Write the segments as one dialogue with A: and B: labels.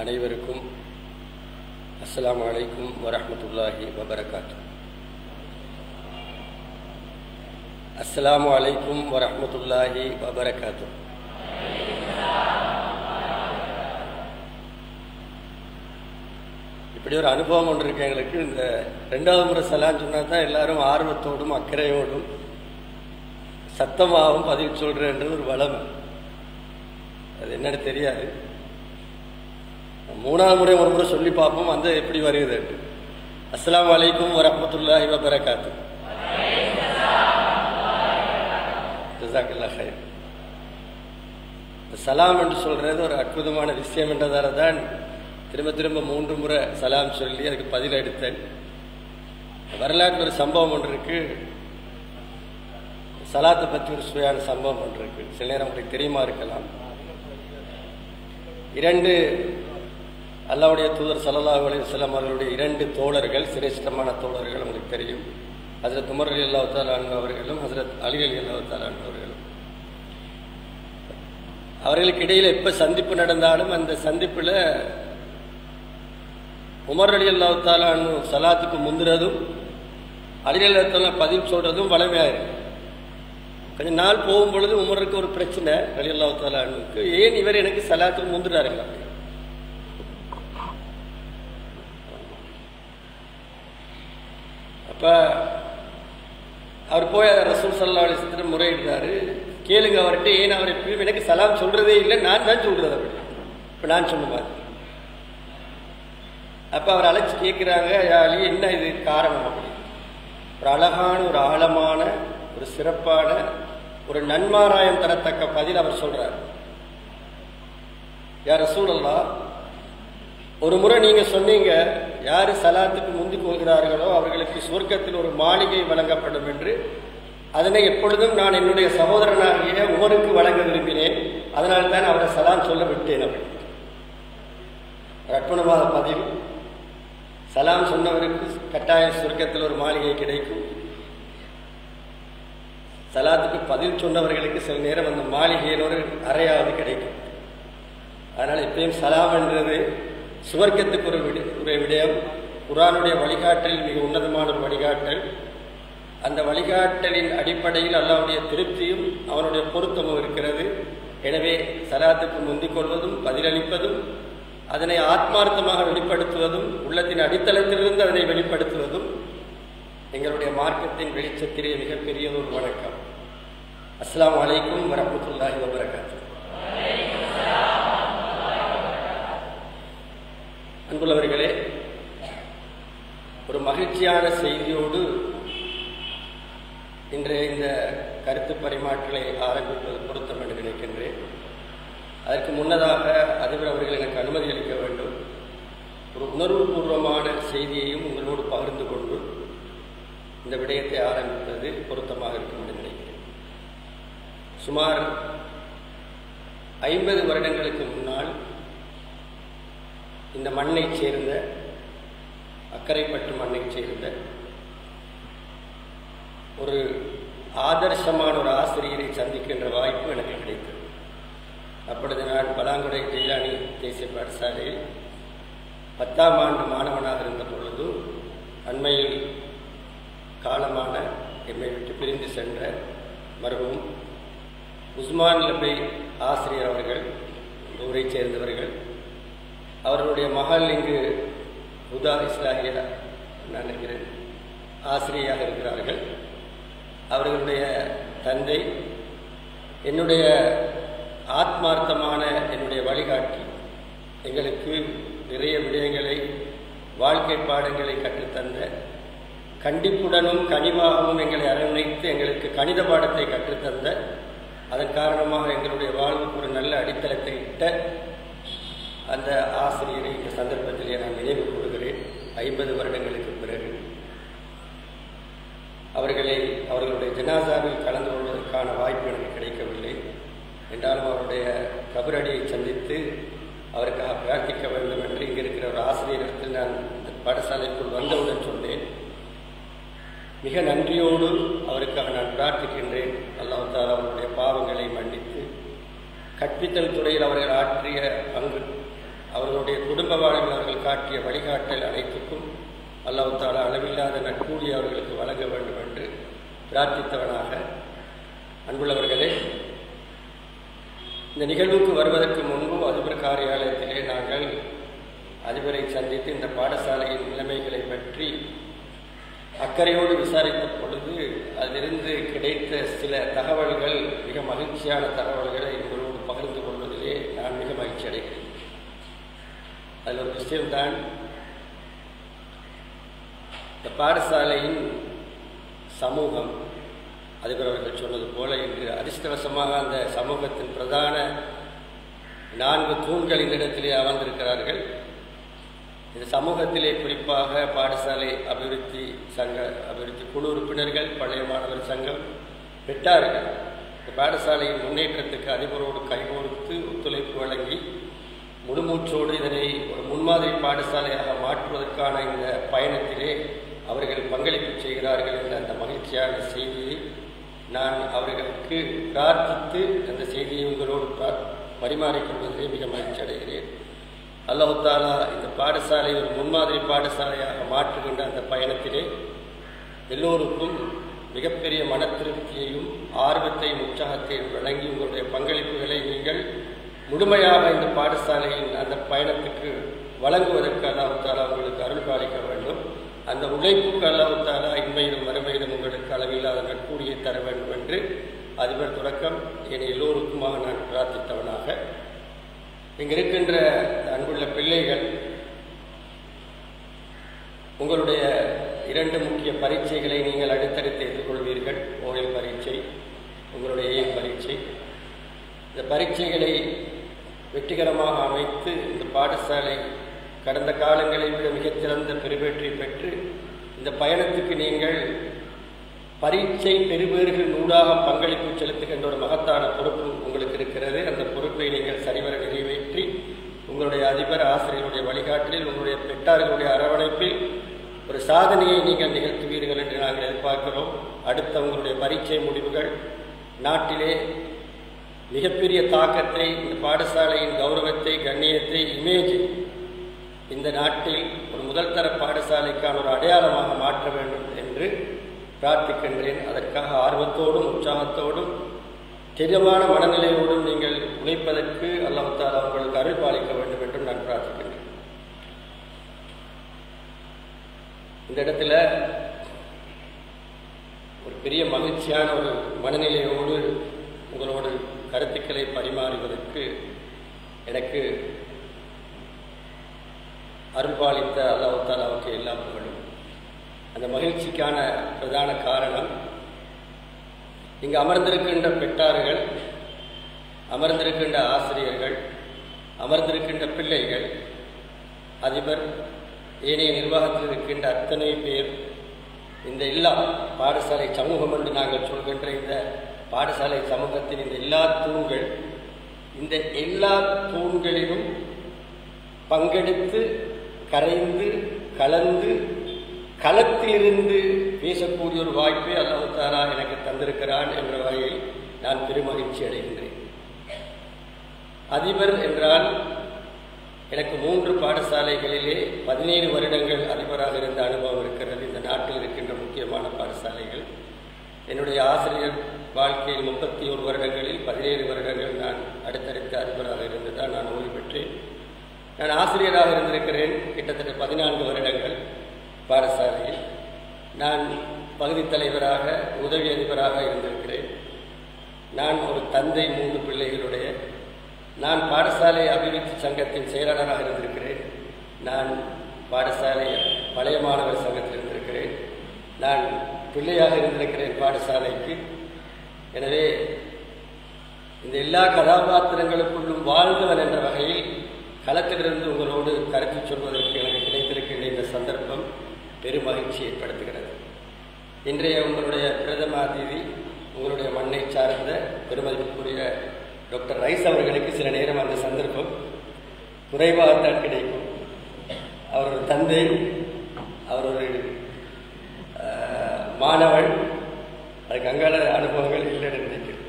A: அனைவருக்கும் அஸ்ஸலாமு அலைக்கும் வரஹ்மத்துல்லாஹி வபரகாத்துஹு. அஸ்ஸலாமு அலைக்கும் வரஹ்மத்துல்லாஹி வபரகாத்துஹு. இப்படி ஒரு அனுபவம் ஒன்று இருக்கு எங்களுக்கு. இந்த ரெண்டாவது முறை சலாம் சொன்னா தான் எல்லாரும் ஆர்வத்தோடும் அக்கறையோடும் சத்தமாகவும் பதில் சொல்றேன்றது ஒரு வளமை. அது என்னன்னு தெரியாது. மூணாவது முறை ஒரு முறை சொல்லி பார்ப்போம், அந்த எப்படி வருகிறது. அஸ்ஸலாமு அலைக்கும் வரஹ்மத்துல்லாஹி வபரகாத்துஹு. ஜஸாக்கல்லாஹ் ஹைர். சலாம் என்று சொல்றது ஒரு அற்புதமான விஷயம் என்றதால தான் திரும்ப திரும்ப 3 முறை சலாம் சொல்லி அதுக்கு பதில் எடுத்தேன். வரலாற்று ஒரு சம்பவம் ஒன்று இருக்கு. சலாத்தை பற்றி ஒரு சுவையான சம்பவம் ஒன்று இருக்கு. சில நேரம் உங்களுக்கு தெரியுமா இருக்கலாம். 2 அல்லாஹ்வுடைய தூதர் ஸல்லல்லாஹு அலைஹி வஸல்லம் அவர்களுடைய 2 தோழர்கள், சிரேஷ்டமான தோழர்கள் உங்களுக்கு தெரியும். ஹஜ்ரத் உமர் ரலியல்லாஹு தஆலா அன்ஹு அவர்களும் ஹஜ்ரத் அலி ரலியல்லாஹு தஆலா அன்ஹு அவர்களும். அவர்களுக்கு இடையில எப்ப சந்திப்பு நடந்தாலும் அந்த சந்திப்புல உமர் ரலியல்லாஹு தஆலா அன்ஹு சலாத்துக்கு முந்துறதும் அலி ரலியல்லாஹு தஆலா பதில் சொல்றதும் வளமையா இருக்கு. கொஞ்ச நாள் போகும் பொழுது உமருக்கு ஒரு பிரச்சனை, ரலியல்லாஹு தஆலா அன்ஹுக்கு, ஏன் இவர் எனக்கு சலாத்துக்கு முந்துறாருங்க. அப்ப அவர் போய் ரசூல் ஸல்லல்லாஹு அலைஹி வஸல்லம் முறையிடுறாரு, கேளுங்க அவர்கிட்ட, ஏன் அவர் எப்பயும் எனக்கு சலாம் சொல்றதே இல்லை, நான் தான் சொல்றது அப்படி. இப்ப நான் சொன்ன மாதிரி. அப்ப அவர் அழைச்சு கேட்கிறாங்க, யா அலி, என்ன இது காரணம் அப்படி. ஒரு அழகான, ஒரு ஆழமான, ஒரு சிறப்பான, ஒரு நன்மாராயம் தரத்தக்க பதில் அவர் சொல்றார். யா ரசூலல்லாஹ், ஒரு முறை நீங்க சொன்னீங்க, யாரு சலாத்துக்கு முந்தி போகிறார்களோ அவர்களுக்கு சொர்க்கத்தில் ஒரு மாளிகை வழங்கப்படும் என்று. அதனை எப்பொழுதும் நான் என்னுடைய சகோதரனாகிய உமருக்கு வழங்க விரும்பினேன், அதனால் தான் அவரை சலாம் சொல்ல விட்டேன் அப்படி. அற்புதமான பதில். சலாம் சொன்னவருக்கு கட்டாயம் சொர்க்கத்தில் ஒரு மாளிகை கிடைக்கும். சலாத்துக்கு பதில் சொன்னவர்களுக்கு சில நேரம் அந்த மாளிகையில் ஒரு அறையாவது கிடைக்கும். அதனால் எப்பயும் சலாம் என்றது சுவர்க்கத்துக்கு ஒரு விடயம். குர்ஆனுடைய வழிகாட்டலில் மிக உன்னதமான ஒரு வழிகாட்டல். அந்த வழிகாட்டலின் அடிப்படையில் அல்லாஹ்வுடைய திருப்தியும் அவனுடைய பொருத்தமும் இருக்கிறது. எனவே சலாத்துக்கு முந்திக் கொள்வதும் பதிலளிப்பதும் அதனை ஆத்மார்த்தமாக வெளிப்படுத்துவதும் உள்ளத்தின் அடித்தளத்திலிருந்து அதனை வெளிப்படுத்துவதும் எங்களுடைய மார்க்கத்தின் வெளிச்சத்திலே மிகப்பெரிய ஒரு வணக்கம். அஸ்ஸலாமு அலைக்கும் வரஹ்மத்துல்லாஹி வபரகாத்துஹு. அன்புள்ளவர்களே, ஒரு மகிழ்ச்சியான செய்தியோடு இன்றைய இந்த கருத்து பரிமாற்றலை ஆரம்பிப்பது பொருத்தம் என்று நினைக்கின்றேன். அதற்கு முன்னதாக அதிபர் அவர்கள் எனக்கு அனுமதி அளிக்க வேண்டும். ஒரு உணர்வுபூர்வமான செய்தியையும் உங்களோடு பகிர்ந்து கொண்டு இந்த விடயத்தை ஆரம்பிப்பது பொருத்தமாக இருக்கும் என்று நினைக்கிறேன். சுமார் 50 வருடங்களுக்கு முன்னால் இந்த மண்ணைச் சேர்ந்த, அக்கரைப்பட்டு மண்ணைச் சேர்ந்த ஒரு ஆதர்சமான ஒரு ஆசிரியரை சந்திக்கின்ற வாய்ப்பு எனக்கு கிடைத்தது. அப்பொழுது நான் பலாங்குடை ஜெயிலானி தேசிய பாடசாலையில் 10ஆம் ஆண்டு மாணவனாக இருந்த பொழுது அண்மையில் காலமான, எம்மை விட்டு பிரிந்து சென்ற மருகும் உஸ்மான் லபை ஆசிரியர் அவர்கள், ஊரை சேர்ந்தவர்கள், அவர்களுடைய மகள் இங்கு ஹுதா இஸ்லாமிய நான் நினைக்கிறேன் ஆசிரியராக இருக்கிறார்கள். அவர்களுடைய தந்தை என்னுடைய ஆத்மார்த்தமான என்னுடைய வழிகாட்டி, எங்களுக்கு நிறைய விடயங்களை, வாழ்க்கை பாடங்களை கற்றுத்தந்த, கண்டிப்புடனும் கனிவாகவும் எங்களை அரவணைத்து எங்களுக்கு கணித பாடத்தை கற்றுத்தந்த, அதன் காரணமாக எங்களுடைய வாழ்வுக்கு ஒரு நல்ல அடித்தளத்தை இட்ட அந்த ஆசிரியரை இந்த சந்தர்ப்பத்திலே நான் நினைவு கூறுகிறேன். 50 வருடங்களுக்கு பிறகு அவர்களுடைய ஜனாசாவில் கலந்து கொள்வதற்கான வாய்ப்பு எனக்கு கிடைக்கவில்லை. என்றாலும் அவருடைய கபரடியை சந்தித்து அவருக்காக பிரார்த்திக்க வேண்டும் என்று இங்கே இருக்கிற ஒரு ஆசிரியரிடத்தில் நான் இந்த பாடசாலைக்குள் வந்தவுடன் சொன்னேன். மிக நன்றியோடு அவருக்காக நான் பிரார்த்திக்கின்றேன். அல்லாஹ் தஆலா அவருடைய பாவங்களை மன்னித்து கற்பித்தல் துறையில் அவர்கள் ஆற்றிய பங்கு அவர்களுடைய குடும்ப வாழ்வில் அவர்கள் காட்டிய வழிகாட்டல் அனைத்துக்கும் அல்லாஹ் தஆலா அளவில்லாத நற்கூலி அவர்களுக்கு வழங்க வேண்டும் என்று பிரார்த்தித்தவனாக, அன்புள்ளவர்களே, இந்த நிகழ்வுக்கு வருவதற்கு முன்பு அதிபர் காரியாலயத்திலே நாங்கள் அதிபரை சந்தித்து இந்த பாடசாலையின் நிலைமைகளை பற்றி அக்கறையோடு விசாரித்த பொழுது அதிலிருந்து கிடைத்த சில தகவல்கள், மிக மகிழ்ச்சியான தகவல்களை உங்களோடு பகிர்ந்து கொள்வதிலே நான் மிக மகிழ்ச்சி அடைகிறேன். அதில் ஒரு விஷயம்தான், இந்த பாடசாலையின் சமூகம், அதிபர் அவர்கள் சொன்னது போல இன்று அதிர்ஷ்டவசமாக அந்த சமூகத்தின் பிரதான 4 தூண்கள் இந்த இடத்திலே அமர்ந்திருக்கிறார்கள். இந்த சமூகத்திலே குறிப்பாக பாடசாலை அபிவிருத்தி குழு உறுப்பினர்கள், பழைய மாணவர் சங்கம், பெற்றார்கள். இந்த பாடசாலையின் முன்னேற்றத்துக்கு அதிபரோடு கைகோர்த்து ஒத்துழைப்பு வழங்கி முழுமூச்சோடு இதனை ஒரு முன்மாதிரி பாடசாலையாக மாற்றுவதற்கான இந்த பயணத்திலே அவர்கள் பங்களிப்பு செய்கிறார்கள் என்ற அந்த மகிழ்ச்சியான செய்தியை நான் அவர்களுக்கு பிரார்த்தித்து அந்த செய்தியை உங்களோடு பரிமாறிக்கொள்வதிலே மிக மகிழ்ச்சி அடைகிறேன். அல்லாஹ் தஆலா இந்த பாடசாலை ஒரு முன்மாதிரி பாடசாலையாக மாற்றுகின்ற அந்த பயணத்திலே எல்லோருக்கும் மிகப்பெரிய மன திருப்தியையும் ஆர்வத்தையும் உற்சாகத்தையும் வழங்கி உங்களுடைய பங்களிப்புகளை நீங்கள் முழுமையாக இந்த பாடசாலையின் அந்த பயணத்துக்கு வழங்குவதற்கு அல்லாஹ் தஆலா உங்களுக்கு அருள் பாலிக்க வேண்டும். அந்த உழைப்புக்கு அல்லாஹ் தஆலா இன்மையிலும் மறுமையிலும் உங்களுக்கு அளவில்லாத நற்கூலியை தர வேண்டும் என்று அதிபர் தொடக்கம் என எல்லோருக்குமாக நான் பிரார்த்தித்தவனாக, இங்கே இருக்கின்ற அன்புள்ள பிள்ளைகள், உங்களுடைய 2 முக்கிய பரீட்சைகளை நீங்கள் அடுத்தடுத்து எதிர்கொள்வீர்கள். ஓயல் பரீட்சை, உங்களுடைய ஏ பரீட்சை. இந்த பரீட்சைகளை வெற்றிகரமாக அமைத்து இந்த பாடசாலை கடந்த காலங்களை விட மிகச்சிறந்த பெருவேற்றை பெற்று இந்த பயணத்துக்கு நீங்கள் பரீட்சை பெறுபேறுகள் நூடாக பங்களிப்பு செலுத்துகின்ற ஒரு மகத்தான பொறுப்பு உங்களுக்கு இருக்கிறது. அந்த பொறுப்பை நீங்கள் சரிவர நிறைவேற்றி உங்களுடைய அதிபர் ஆசிரியருடைய வழிகாட்டலில், உங்களுடைய பெற்றார்களுடைய அரவணைப்பில் ஒரு சாதனையை நீங்கள் நிகழ்த்துவீர்கள் என்று நாங்கள் எதிர்பார்க்கிறோம். அடுத்த உங்களுடைய பரீட்சை முடிவுகள் நாட்டிலே மிகப்பெரிய தாக்கத்தை, இந்த பாடசாலையின் கௌரவத்தை, கண்ணியத்தை, இமேஜை இந்த நாட்டில் ஒரு முதல் தர பாடசாலைக்கான ஒரு அடையாளமாக மாற்ற வேண்டும் என்று பிரார்த்திக்கின்றேன். அதற்காக ஆர்வத்தோடும் உற்சாகத்தோடும் தெளிவான மனநிலையோடும் நீங்கள் உழைப்பதற்கு அல்லாஹ் தஆலா உங்களுக்கு அருள் பாலிக்க வேண்டும் என்று நான் பிரார்த்திக்கின்றேன். இந்த இடத்துல ஒரு பெரிய மகிழ்ச்சியான ஒரு மனநிலையோடு உங்களோடு கருத்துக்களை பரிமாறுவதற்கு எனக்கு அருள் பாலித்த அல்லாஹ் தஆலாவுக்கு எல்லா புகழும். அந்த மகிழ்ச்சிக்கான பிரதான காரணம், இங்கு அமர்ந்திருக்கின்ற பெற்றார்கள், அமர்ந்திருக்கின்ற ஆசிரியர்கள், அமர்ந்திருக்கின்ற பிள்ளைகள், அதிபர், ஏனைய நிர்வாகத்தில் இருக்கின்ற அத்தனை பேர், இந்த எல்லா பாடசாலை சமூகம் என்று நாங்கள் சொல்கின்ற இந்த பாடசாலை சமூகத்தின் இந்த எல்லா தூண்கள், இந்த எல்லா தூண்களிலும் பங்கெடுத்து கரைந்து கலந்து களத்திலிருந்து பேசக்கூடிய ஒரு வாய்ப்பை அல்லாஹ் தஆலா எனக்கு தந்திருக்கிறான் என்ற வகையில் நான் பெருமகிழ்ச்சி அடைகின்றேன். அதிபர் என்றால் எனக்கு 3 பாடசாலைகளிலே 17 வருடங்கள் அதிபராக இருந்த அனுபவம் இருக்கிறது. இந்த நாட்டில் இருக்கின்ற முக்கியமான பாடசாலைகள். என்னுடைய ஆசிரியர் வாழ்க்கையில் 31 வருடங்களில் 17 வருடங்கள் நான் அடுத்தடுத்த அதிபராக இருந்துதான் நான் ஓய்வு பெற்றேன். நான் ஆசிரியராக இருந்திருக்கிறேன் கிட்டத்தட்ட 14 வருடங்கள் பாடசாலையில். நான் பகுதி தலைவராக, உதவி அதிபராக இருந்திருக்கிறேன். நான் ஒரு தந்தை, 3 பிள்ளைகளுடைய. நான் பாடசாலை அபிவிருத்தி சங்கத்தின் செயலாளராக இருந்திருக்கிறேன். நான் பாடசாலை பழைய மாணவர் சங்கத்தில் இருந்திருக்கிறேன். நான் பிள்ளையாக இருந்திருக்கிறேன் பாடசாலைக்கு. எனவே இந்த எல்லா கதாபாத்திரங்களுக்குள்ளும் வாழ்ந்தவன் என்ற வகையில் களத்திலிருந்து உங்களோடு கருத்து சொல்வதற்கு எனக்கு கிடைத்திருக்கின்ற இந்த சந்தர்ப்பம் பெரும் மகிழ்ச்சி ஏற்படுத்துகிறது. இன்றைய உங்களுடைய பிரதம அதிதி, உங்களுடைய மண்ணை சார்ந்த பெருமதிப்புக்குரிய டாக்டர் ரைஸ் அவர்களுக்கு சில நேரம் அந்த சந்தர்ப்பம் குறைவாகத்தான் கிடைக்கும். அவர் ஒரு தந்தை, அவர் ஒரு மாணவன், அதுக்கு அங்கால அனுபவங்கள் இல்லைன்னு நினைக்கிறேன்.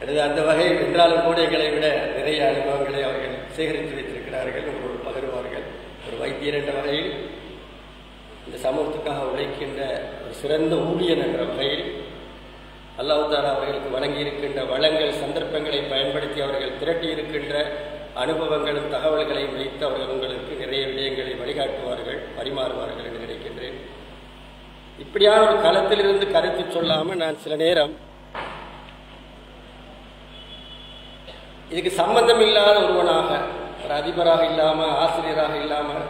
A: எனவே அந்த வகையில் என்றாலும் கூட எங்களை விட நிறைய அனுபவங்களை அவர்கள் சேகரித்து வைத்திருக்கிறார்கள், உங்களோடு பகிர்வார்கள். ஒரு வைத்தியர் என்ற வகையில், இந்த சமூகத்துக்காக உழைக்கின்ற ஒரு சிறந்த ஊழியர் என்ற வகையில் அல்லாஹ் தஆலா அவர்களுக்கு வழங்கி இருக்கின்ற வளங்கள், சந்தர்ப்பங்களை பயன்படுத்தி அவர்கள் திரட்டி இருக்கின்ற அனுபவங்களும் தகவல்களையும் வைத்து அவர்கள் உங்களுக்கு நிறைய விடயங்களை வழிகாட்டுவார்கள், பரிமாறுவார்கள் என்று நினைக்கின்றேன். இப்படியான ஒரு களத்திலிருந்து கருத்து சொல்லாமல் நான் சில நேரம் இதுக்கு சம்பந்தம் இல்லாத ஒருவனாக, ஒரு அதிபராக இல்லாமல், ஆசிரியராக இல்லாமல்,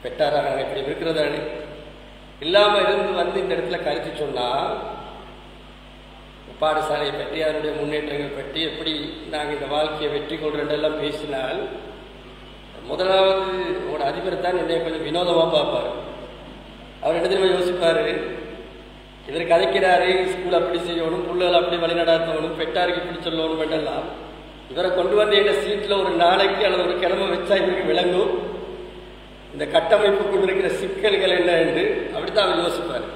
A: பெற்றாராக இப்படி இருக்கிறதானே இல்லாமல் இருந்து இந்த இடத்துல கருத்து சொன்னால் பாடசாலையை பற்றி, அதனுடைய முன்னேற்றங்கள் பற்றி, எப்படி நாங்கள் இந்த வாழ்க்கையை வெற்றி கொள்றதெல்லாம் பேசினால், முதலாவது ஒரு அதிபர் தான் என்னை கொஞ்சம் வினோதமாக பார்ப்பார். அவர் என்ன தெரியுமா யோசிப்பார், இவர் கதைக்கிறாரு, ஸ்கூல் அப்படி செய்யணும், பிள்ளைகள் அப்படி வழிநடாத்தணும், பெற்றாருக்கு இப்படி சொல்லணும் என்றெல்லாம் இவரை கொண்டு வந்து என்ற சீட்டில் ஒரு நாளைக்கு அல்லது ஒரு கிழமை வச்சா இவருக்கு விளங்கும் இந்த கட்டமைப்புக்குள் இருக்கிற சிக்கல்கள் என்ன என்று. அப்படித்தான் அவர் யோசிப்பார்.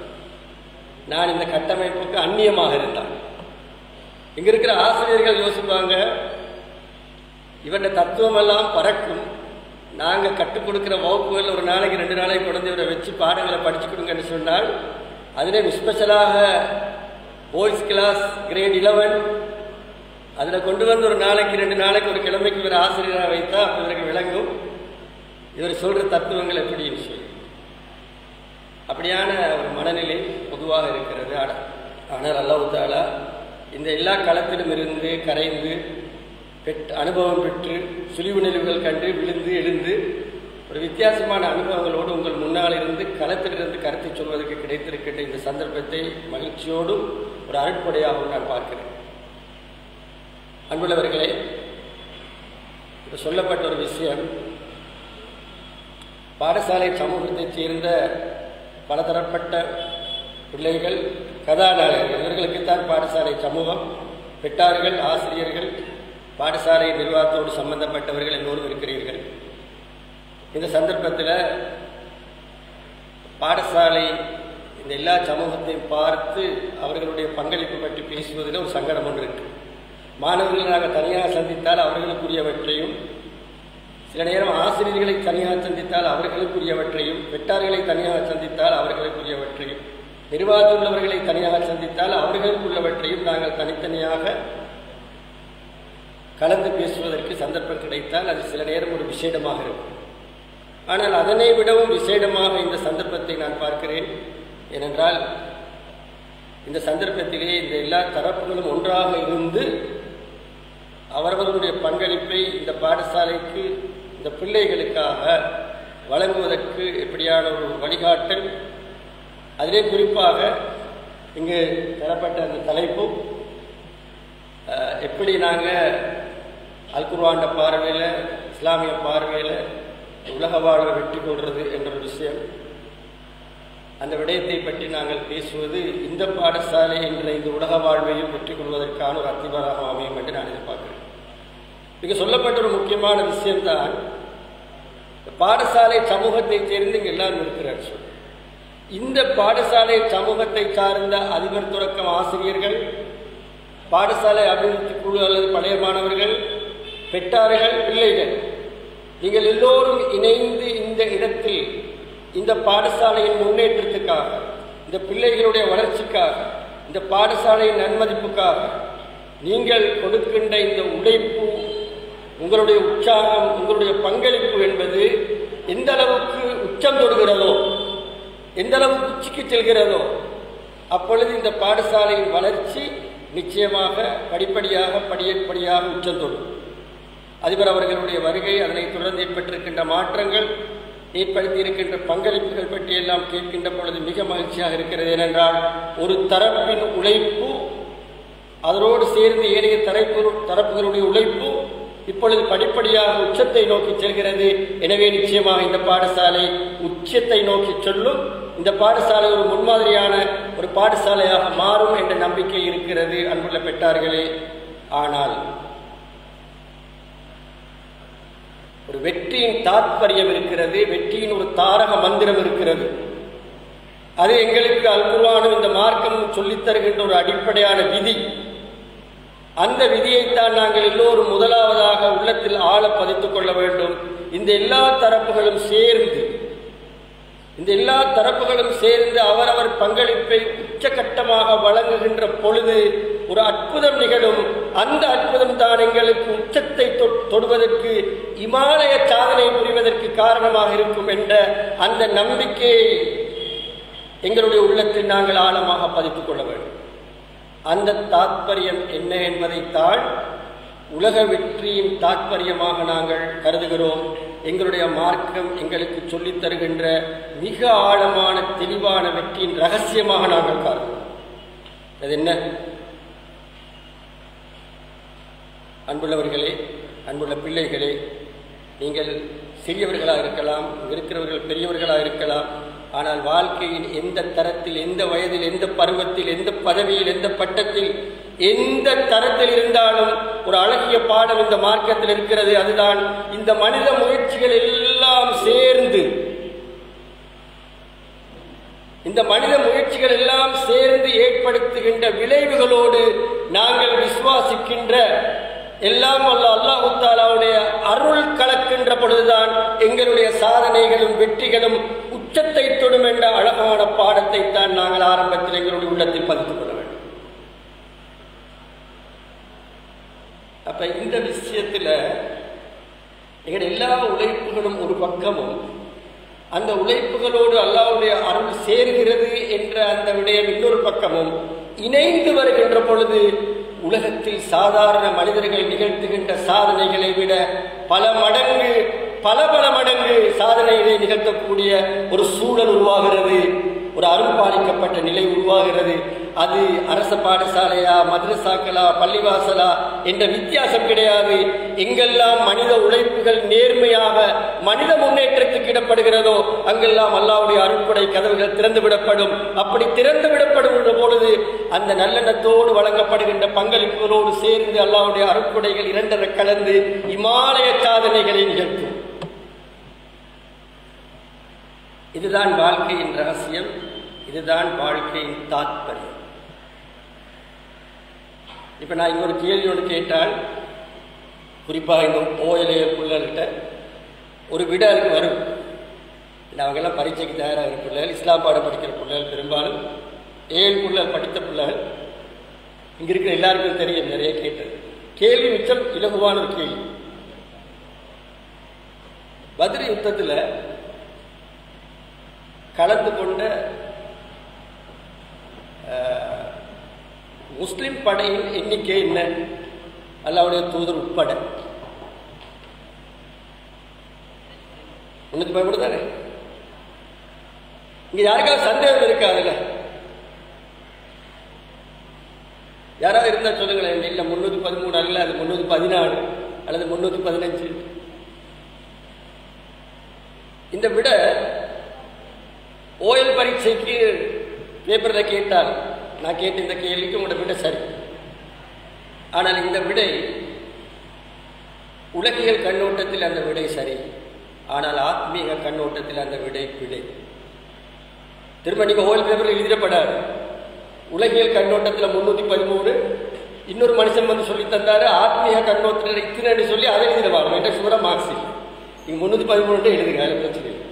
A: நான் இந்த கட்டமைப்புக்கு அந்நியமாக இருந்தான். இங்க இருக்கிற ஆசிரியர்கள் யோசிப்பாங்க, இவருடைய தத்துவம் எல்லாம் பறக்கும், நாங்கள் கற்றுக் கொடுக்கிற வகுப்புகள் ஒரு நாளைக்கு 2 நாளைக்கு கொண்டு இவரை வச்சு பாடங்களை படிச்சு கொடுங்கன்னு சொன்னால், அதிலே ஸ்பெஷலாக பாய்ஸ் கிளாஸ் கிரேட் 11 அதில் கொண்டு வந்து ஒரு நாளைக்கு 2 நாளைக்கு ஒரு கிழமைக்கு இவர் ஆசிரியராக வைத்தா அப்போ இவருக்கு விளங்கும் இவர் சொல்கிற தத்துவங்கள் எப்படி விஷயம். அப்படியான ஒரு மனநிலை பொதுவாக இருக்கிறது. ஆனால் அல்லாஹ் தஆலா இந்த எல்லா களத்திலும் இருந்து கரைந்து அனுபவம் பெற்று சுழிவு நெளிவுகள் கண்டு விழுந்து எழுந்து ஒரு வித்தியாசமான அனுபவங்களோடு உங்கள் முன்னால் இருந்து களத்திலிருந்து கருத்தை சொல்வதற்கு கிடைத்திருக்கின்ற இந்த சந்தர்ப்பத்தை மகிழ்ச்சியோடும் ஒரு அருட்படையாகவும் நான் பார்க்கிறேன். அன்புள்ளவர்களே, இப்போ சொல்லப்பட்ட ஒரு விஷயம், பாடசாலை சமூகத்தைச் சேர்ந்த பலதரப்பட்ட பிள்ளைகள், கதாநாயகர்கள், இவர்களுக்குத்தான் பாடசாலை சமூகம், பெற்றார்கள், ஆசிரியர்கள், பாடசாலை நிர்வாகத்தோடு சம்பந்தப்பட்டவர்கள் எல்லோரும் இருக்கிறீர்கள். இந்த சந்தர்ப்பத்தில் பாடசாலை இந்த எல்லா சமூகத்தையும் பார்த்து அவர்களுடைய பங்களிப்பு பற்றி பேசுவதில் ஒரு சங்கடம் ஒன்று இருக்கு. மாணவர்களை நாங்கள் தனியாக சந்தித்தால் அவர்களுக்குரியவற்றையும், சில நேரம் ஆசிரியர்களை தனியாக சந்தித்தால் அவர்களுக்குரியவற்றையும், பெற்றார்களை தனியாக சந்தித்தால் அவர்களுக்குரியவற்றையும், நிர்வாகத்தில் உள்ளவர்களை தனியாக சந்தித்தால் அவர்களுக்குள்ளவற்றையும் நாங்கள் தனித்தனியாக கலந்து பேசுவதற்கு சந்தர்ப்பம் கிடைத்தால் அது சில நேரம் ஒரு விசேடமாக இருக்கும். ஆனால் அதனை விடவும் விசேடமாக இந்த சந்தர்ப்பத்தை நான் பார்க்கிறேன். ஏனென்றால் இந்த சந்தர்ப்பத்திலே இந்த எல்லா தரப்புகளும் ஒன்றாக இருந்து அவர்களுடைய பங்களிப்பை இந்த பாடசாலைக்கு, இந்த பிள்ளைகளுக்காக வழங்குவதற்கு எப்படியான ஒரு வழிகாட்டல், அதிலே குறிப்பாக இங்கு தரப்பட்ட அந்த தலைப்பு, எப்படி நாங்கள் அல் குர்ஆன் பார்வையில், இஸ்லாமிய பார்வையில் உலக வாழ்வை வெற்றி கொள்வது என்ற ஒரு விஷயம், அந்த விடயத்தை பற்றி நாங்கள் பேசுவது இந்த பாடசாலை என்ற இந்த உலக வாழ்வையும் வெற்றி கொள்வதற்கான ஒரு அத்திவாராக அமையும் என்று நான் எதிர்பார்க்கிறேன். இங்கே சொல்லப்பட்ட ஒரு முக்கியமான விஷயம்தான், பாடசாலை சமூகத்தை சேர்ந்து இங்கே எல்லாரும் இருக்கிறார் சொல். இந்த பாடசாலை சமூகத்தை சார்ந்த அதிபர் தொடக்கம் ஆசிரியர்கள், பாடசாலை அபிவிருத்தி குழு அல்லது பழைய மாணவர்கள், பெற்றார்கள், பிள்ளைகள், நீங்கள் எல்லோரும் இணைந்து இந்த இடத்தில் இந்த பாடசாலையின் முன்னேற்றத்துக்காக, இந்த பிள்ளைகளுடைய வளர்ச்சிக்காக, இந்த பாடசாலையின் நன்மதிப்புக்காக நீங்கள் கொடுக்கின்ற இந்த உழைப்பு, உங்களுடைய உற்சாகம், உங்களுடைய பங்களிப்பு என்பது எந்த அளவுக்கு உச்சம் தொடுகிறதோ, எந்த அளவுக்கு உச்சிக்கு செல்கிறதோ, அப்பொழுது இந்த பாடசாலையின் வளர்ச்சி நிச்சயமாக படிப்படியாக உச்சம் தொடும். அதிபர் அவர்களுடைய வருகை, அதனைத் தொடர்ந்து ஏற்பட்டிருக்கின்ற மாற்றங்கள், ஏற்படுத்தி இருக்கின்ற பங்களிப்புகள் பற்றியெல்லாம் கேட்கின்ற பொழுது மிக மகிழ்ச்சியாக இருக்கிறது. ஏனென்றால் ஒரு தரப்பின் உழைப்பு, அதனோடு சேர்ந்து ஏனைய தரப்புகளுடைய உழைப்பு இப்பொழுது படிப்படியாக உச்சத்தை நோக்கி செல்கிறது. எனவே நிச்சயமாக இந்த பாடசாலை உச்சத்தை நோக்கி செல்லும். இந்த பாடசாலை ஒரு முன்மாதிரியான ஒரு பாடசாலையாக மாறும் என்ற நம்பிக்கை இருக்கிறது அன்புள்ள பெற்றார்களே. ஆனால் ஒரு வெற்றியின் தாற்பயம் இருக்கிறது, வெற்றியின் ஒரு தாரக மந்திரம் இருக்கிறது. அது எங்களுக்கு அல் குர்ஆனும் இந்த மார்க்கமும் சொல்லித் தருகின்ற ஒரு அடிப்படையான விதி. அந்த விதியைத்தான் நாங்கள் எல்லோரும் முதலாவதாக உள்ளத்தில் ஆழ பதித்துக் கொள்ள வேண்டும். இந்த எல்லா தரப்புகளும் சேர்ந்து அவரவர் பங்களிப்பை உச்சகட்டமாக வழங்குகின்ற பொழுது ஒரு அற்புதம் நிகழும். அந்த அற்புதம் தான் எங்களுக்கு உச்சத்தை தொடுவதற்கு, இமாலய சாதனை புரிவதற்கு காரணமாக இருக்கும் என்ற அந்த நம்பிக்கையை எங்களுடைய உள்ளத்தில் நாங்கள் ஆழமாக பதித்துக் கொள்ள வேண்டும். அந்த தாத்பரியம் என்ன என்பதைத்தான் உலக வெற்றியின் தாத்பரியமாக நாங்கள் கருதுகிறோம். எங்களுடைய மார்க்கம் எங்களுக்கு சொல்லித் தருகின்ற மிக ஆழமான தெளிவான வெற்றியின் ரகசியமாக நாங்கள் கருதுகிறோம். அது என்ன? அன்புள்ளவர்களே, அன்புள்ள பிள்ளைகளே, நீங்கள் சிறியவர்களாக இருக்கலாம், இருக்கிறவர்கள் பெரியவர்களாக இருக்கலாம். ஆனால் வாழ்க்கையின் எந்த தரத்தில், எந்த வயதில், எந்த பருவத்தில், எந்த பதவியில், எந்த பட்டத்தில், எந்த தரத்தில் இருந்தாலும் ஒரு அழகிய பாடம் இந்த மார்க்கத்தில் இருக்கிறது. அதுதான் இந்த மனித முயற்சிகள் எல்லாம் சேர்ந்து ஏற்படுத்துகின்ற விளைவுகளோடு நாங்கள் விசுவாசிக்கின்ற எல்லாம் அல்லாஹ் தஆலாவுடைய அருள் கலக்கின்ற பொழுதுதான் எங்களுடைய சாதனைகளும் வெற்றிகளும் உச்சத்தை தொடும் என்ற அழகான பாடத்தை தான் நாங்கள் ஆரம்பத்தில் எங்களுடைய உள்ளத்தில் பதித்துக் கொள்ள வேண்டும். அப்ப இந்த விஷயத்துல எங்களுடைய எல்லா உழைப்புகளும் ஒரு பக்கமும், அந்த உழைப்புகளோடு அல்லாஹ்வுடைய அருள் சேர்கிறது என்ற அந்த விடயம் இன்னொரு பக்கமும் இணைந்து வருகின்ற பொழுது உலகத்தில் சாதாரண மனிதர்கள் நிகழ்த்துகின்ற சாதனைகளை விட பல மடங்கு சாதனைகளை நிகழ்த்தக்கூடிய ஒரு சூழல் உருவாகிறது, ஒரு அருள்பாலிக்கப்பட்ட நிலை உருவாகிறது. அது அரச பாடசாலையா, மദ്രസാக்களா, பள்ளிவாசலா என்ற வித்தியாசம் கிடையாது. எங்கெல்லாம் மனித உழைப்புகள் நேர்மையாக மனித முன்னேற்றத்துக்கு இடப்படுகிறதோ அங்கெல்லாம் அல்லாஹ்வுடைய அருட்கொடை கதவுகள் திறந்து விடப்படும். அப்படி திறந்து விடப்படுகின்ற பொழுது அந்த நல்லெண்ணத்தோடு வழங்கப்படுகின்ற பங்களிப்புகளோடு சேர்ந்து அல்லாஹ்வுடைய அருட்கொடைகள் இரண்டரை கலந்து இமாலய சாதனைகளை நிகழ்த்தும். இதுதான் வாழ்க்கையின் ரகசியம், இதுதான் வாழ்க்கையின் தாத்பரியம். இப்ப நான் இன்னொரு கேள்வி ஒன்று கேட்டால், குறிப்பாக இந்த ஓயலைய பிள்ளைகிட்ட ஒரு விட அதுக்கு வரும். அவங்கெல்லாம் பரீட்சைக்கு தயாராகிற பிள்ளைகள், இஸ்லாம் பாடம் படிக்கிற பிள்ளைகள், பெரும்பாலும் 7 பிள்ளைகள் படித்த பிள்ளைகள். இங்க இருக்கிற எல்லாருக்கும் தெரியும், நிறைய கேட்டது கேள்வி மிச்சம் இலகுவான ஒரு கேள்வி. பத்ர் யுத்தத்தில் கலந்து கொண்ட முஸ்லிம் படையின் எண்ணிக்கை என்ன? அல்லாஹ்வுடைய தூதர் உட்பட 313 தானே? இங்க யாருக்காவது சந்தேகம் இருக்காதுல்ல? யாராவது இருந்தா சொல்லுங்களேன். இல்லை 313 அல்ல, அது 314 அல்லது 315. இந்த விட ஓயல் பரீட்சைக்கு பேப்பரில் கேட்டால், நான் கேட்ட இந்த கேள்விக்கு உங்களோட விட சரி. ஆனால் இந்த விடை உலகியல் கண்ணோட்டத்தில் அந்த விடை சரி, ஆனால் ஆத்மீக கண்ணோட்டத்தில் அந்த விடை பிழை. திரும்ப நீங்கள் ஓயல் பேப்பரில் எழுதிடப்படாது. உலகியல் கண்ணோட்டத்தில் 313, இன்னொரு மனுஷன் வந்து சொல்லி தந்தாரு ஆத்மீக கண்ணோட்டத்தில் இத்தனை சொல்லி அதை எழுதிடுவாங்க. என்ற சூட மார்க்ஸ் இல்லை, நீங்கள் 313 எழுதுங்க, அதில் பிரச்சனை இல்லை.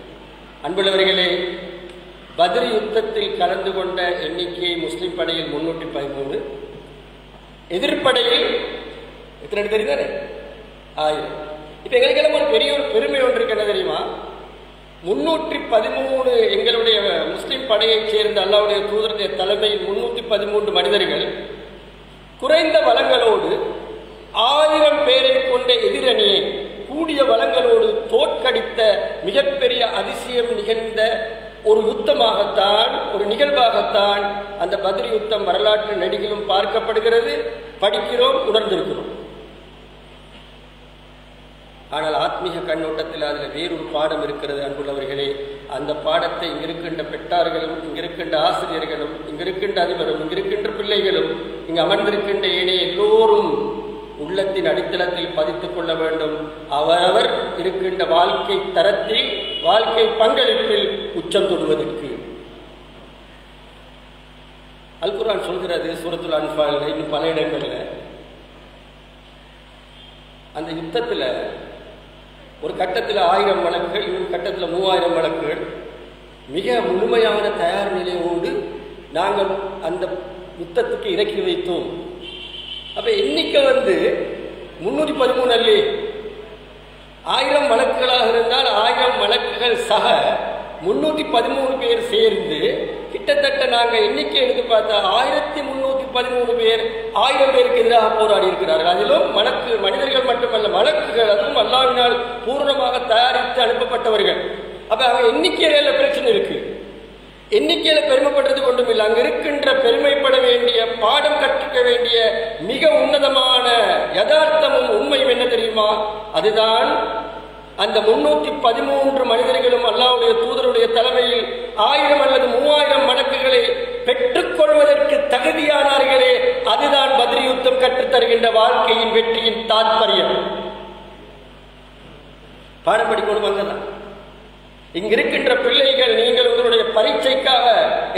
A: அன்புள்ளவர்களே, பத்ர் யுத்தத்தில் கலந்து கொண்ட எண்ணிக்கை முஸ்லிம் படையில் 313, எதிர்ப்படையில் எத்தனை தெரியுதானே? 1000. இப்போ எங்களுக்கெல்லாம் ஒரு பெரிய ஒரு பெருமை ஒன்று இருக்கு. என்ன தெரியுமா? 313 எங்களுடைய முஸ்லிம் படையைச் சேர்ந்த அல்லாஹ்வுடைய தூதருடைய தலைமையில் 313 மனிதர்கள் குறைந்த வளங்களோடு 1000 பேரை கொண்ட எதிரணியை கூடிய வளங்களோடு தோற்கடித்த மிகப்பெரிய அதிசயம் நிகழ்ந்த ஒரு யுத்தமாகத்தான், ஒரு நிகழ்வாகத்தான் அந்த பத்ர் யுத்தம் வரலாற்று நடிகளும் பார்க்கப்படுகிறது, படிக்கிறோம், உணர்ந்திருக்கிறோம். ஆனால் ஆத்மீக கண்ணோட்டத்தில் அதில் வேறொரு பாடம் இருக்கிறது. அன்புள்ளவர்களே, அந்த பாடத்தை இங்கிருக்கின்ற பெற்றார்களும், இங்கிருக்கின்ற ஆசிரியர்களும், இங்கிருக்கின்ற அதிபரும், இங்கிருக்கின்ற பிள்ளைகளும், இங்கு அமர்ந்திருக்கின்ற ஏனைய எல்லோரும் உள்ளத்தின் அடித்தளத்தில் பதித்துக் கொள்ள வேண்டும். அவரவர் இருக்கின்ற வாழ்க்கை தரத்தில், வாழ்க்கை பங்களிப்பில் உச்சம் தொடுவதற்கு. அல் குர்ஆன் சொல்கிறது, சூரத்துல் அன்ஃபால், இன்னும் பல இடங்களில் அந்த யுத்தத்தில் ஒரு கட்டத்தில் 1000 வழக்குகள், இன்னொரு கட்டத்தில் 3000 வழக்குகள். மிக முழுமையான தயார் நிலையோடு நாங்கள் அந்த யுத்தத்துக்கு இறக்கி வைத்தோம். அப்போ எண்ணிக்கை 313 அல்ல, 1000 வழக்குகளாக இருந்தால் 1000 வழக்குகள் சக 313 பேர் சேர்ந்து கிட்டத்தட்ட நாங்கள் எண்ணிக்கை எடுத்து பார்த்தா 1313 பேர் 1000 பேருக்கு எதிராக போராடி இருக்கிறார்கள். அதிலும் மனிதர்கள் மட்டுமல்ல, வழக்குகள் அதுவும் அல்லாஹ்வினால் பூர்ணமாக தயாரித்து அனுப்பப்பட்டவர்கள். அப்ப அங்க எண்ணிக்கையில பிரச்சனை இருக்கு. எண்ணிக்கையில பெருமைப்படுறது கொண்டும் இல்லை. அங்க இருக்கின்ற பெருமைப்பட வேண்டிய, பாடம் கற்றுக்க வேண்டிய மிக உன்னதமான யதார்த்தமும் உண்மையும் என்ன தெரியுமா? அதுதான் அந்த 313 மனிதர்களும் அல்லாஹ்வுடைய தூதருடைய தலைமையில் 1000 அல்லது 3000 வழக்குகளை பெற்றுக்கொள்வதற்கு தகுதியானார்களே, அதுதான் பத்ர் யுத்தம் கற்றுத்தருகின்ற வாழ்க்கையின் வெற்றியின் தாத்பரியம். பாடம் படிக்கணும். அங்கதான் இங்க இருக்கின்ற பிள்ளைகள், நீங்கள் உங்களுடைய பரீட்சைக்காக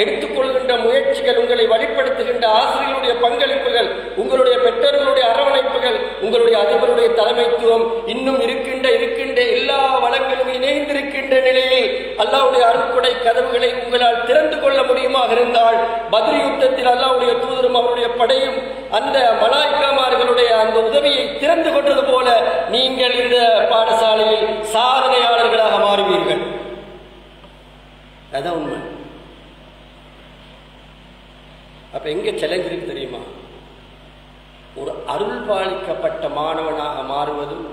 A: எடுத்துக்கொள்கின்ற முயற்சிகள், உங்களை வழிப்படுத்துகின்ற ஆசிரியர்களுடைய பங்களிப்புகள், உங்களுடைய பெற்றோர்களுடைய அரவணைப்புகள், உங்களுடைய அதிபருடைய தலைமைத்துவம், இன்னும் இருக்கின்ற எல்லா வளங்களும் இணைந்திருக்கின்ற நிலையில் அல்லாஹ்வுடைய அருட்கொடை கதவுகளை உங்களால் திறந்து கொள்ள முடியுமாக இருந்தால், பத்ர் யுத்தத்தில் அல்லாஹ்வுடைய தூதரும் அவருடைய படையும் அந்த மலாய்க்காமார்களுடைய அந்த உதவியை திறந்து கொண்டது போல நீங்கள் இந்த பாடசாலையில் சாதனையாளர்களாக மாறுவீர்கள். அதான் உண்மை. அப்ப எங்க சேலஞ்ச் இருக்கு தெரியுமா? ஒரு அருள் பாலிக்கப்பட்ட மாணவனாக மாறுவதும்,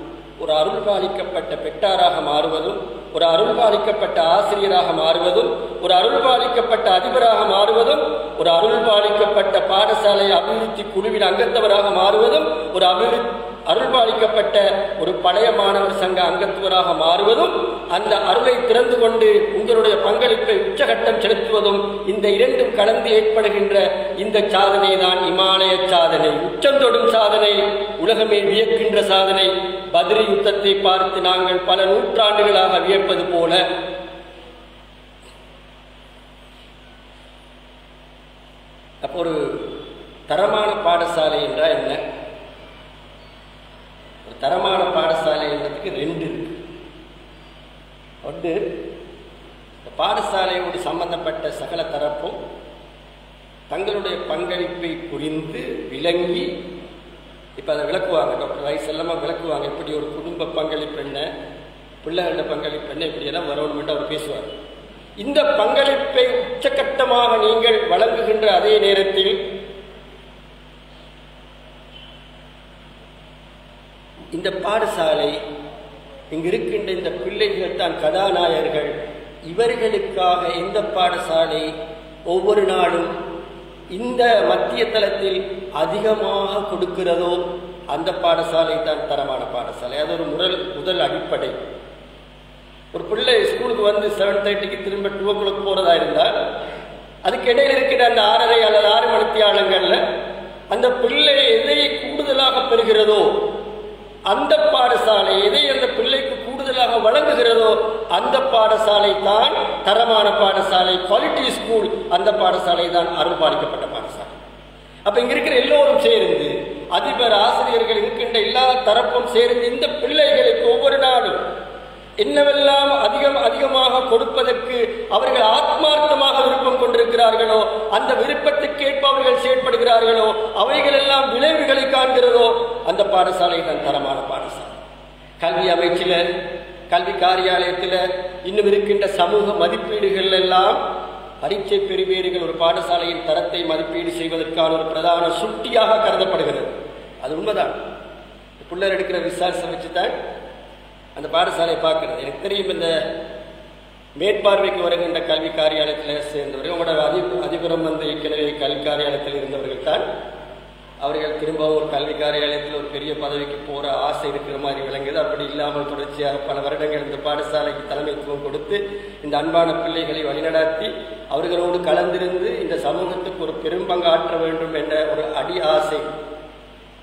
A: ஒரு அருள் பாலிக்கப்பட்ட பெற்றாராக மாறுவதும், ஒரு அருள் பாலிக்கப்பட்ட ஆசிரியராக மாறுவதும், ஒரு அருள் பாலிக்கப்பட்ட அதிபராக மாறுவதும், ஒரு அருள் பாலிக்கப்பட்ட பாடசாலை அபிவிருத்தி குழுவின் அங்கத்தவராக மாறுவதும், ஒரு அருள் பாலிக்கப்பட்ட ஒரு பழைய மாணவர் சங்க அங்கத்துவராக மாறுவதும், அந்த அருளை திறந்து கொண்டு உங்களுடைய பங்களிப்பை உச்சகட்டம் செலுத்துவதும், இந்த இரண்டும் கலந்து ஏற்படுகின்ற இந்த சாதனை தான் இமாலய சாதனை, உச்சந்தொடும் சாதனை, உலகமே வியக்கின்ற சாதனை. பத்ர் யுத்தத்தை பார்த்து நாங்கள் பல நூற்றாண்டுகளாக வியப்பது போல அப்போ ஒரு தரமான பாடசாலை என்றால் என்ன? ஒரு தரமான பாடசாலை என்றதுக்கு 2 இருக்கு. ஒன்று, பாடசாலையோடு சம்பந்தப்பட்ட சகல தரப்பும் தங்களுடைய பங்களிப்பை புரிந்து விளங்கி, இப்போ அதை விளக்குவாங்க. டாக்டர் ரைஸ் எல்லாமே விளக்குவாங்க. இப்படி ஒரு குடும்ப பங்களிப்பு என்ன, பிள்ளைகளோட பங்களிப்பு என்ன, இப்படியெல்லாம் வரணும்னு அவர் பேசுவார். இந்த பங்களிப்பை உச்சகட்டமாக நீங்கள் வழங்குகின்ற அதே நேரத்தில் இந்த பாடசாலை, இங்கு இருக்கின்ற இந்த பிள்ளைகள் தான் கதாநாயகர்கள். இவர்களுக்காக இந்த பாடசாலை ஒவ்வொரு நாளும் இந்த மத்திய தளத்தில் அதிகமாக கொடுக்கிறதோ அந்த பாடசாலை தான் தரமான பாடசாலை. அது ஒரு முதல் அடிப்படை. ஒரு பிள்ளை ஸ்கூலுக்கு 7:30க்கு திரும்ப 2 o'clock போறதா இருந்தால், அதுக்கு இடையில் இருக்கிற அந்த 6:30 அல்லது 6 மணித்தியாலங்கள்ல அந்த பிள்ளை எதை கூடுதலாக பெறுகிறதோ அந்த பாடசாலை, எதை அந்த பிள்ளைக்கு கூடுதலாக வழங்குகிறதோ அந்த பாடசாலை தான் தரமான பாடசாலை, குவாலிட்டி ஸ்கூல். அந்த பாடசாலை தான் அருள் பாலிக்கப்பட்ட பாடசாலை. அப்ப இங்க இருக்கிற எல்லோரும் சேர்ந்து, அதிபர், ஆசிரியர்கள், இருக்கின்ற எல்லா தரப்பும் சேர்ந்து இந்த பிள்ளைகளுக்கு ஒவ்வொரு நாளும் என்னவெல்லாம் அதிகமாக கொடுப்பதற்கு அவர்கள் ஆத்மார்த்தமாக விருப்பம் கொண்டிருக்கிறார்களோ, அந்த விருப்பத்துக்கேற்ப அவர்கள் செயற்படுகிறார்களோ, அவைகளெல்லாம் விளைவுகளை காண்கிறதோ அந்த பாடசாலை தான் தரமான பாடசாலை. கல்வி அமைச்சில், கல்வி காரியாலயத்தில், இன்னும் இருக்கின்ற சமூக மதிப்பீடுகள் எல்லாம் பரீட்சை பெறுபேறுகள் ஒரு பாடசாலையின் தரத்தை மதிப்பீடு செய்வதற்கான ஒரு பிரதான சுட்டியாக கருதப்படுகிறது. அது உண்மைதான். பிள்ளைகள் எடுக்கிற ரிசல்ட்ஸை வச்சு தான் அந்த பாடசாலையை பார்க்கிறது. எனக்கு தெரியும், இந்த மேற்பார்வைக்கு வருகின்ற கல்வி காரியாலயத்தில் சேர்ந்தவர்கள், உங்களோட அதிபுரம் ஏற்கனவே கல்வி காரியாலயத்தில் இருந்தவர்கள் தான். அவர்கள் திரும்பவும் ஒரு கல்வி காரியாலயத்தில் ஒரு பெரிய பதவிக்கு போகிற ஆசை இருக்கிற மாதிரி விளங்குது. அப்படி இல்லாமல் தொடர்ச்சியாக பல வருடங்கள் இந்த பாடசாலைக்கு தலைமைத்துவம் கொடுத்து இந்த அன்பான பிள்ளைகளை வழிநடாத்தி அவர்களோடு கலந்திருந்து இந்த சமூகத்துக்கு ஒரு பெரும்பங்காற்ற வேண்டும் என்ற ஒரு ஆசை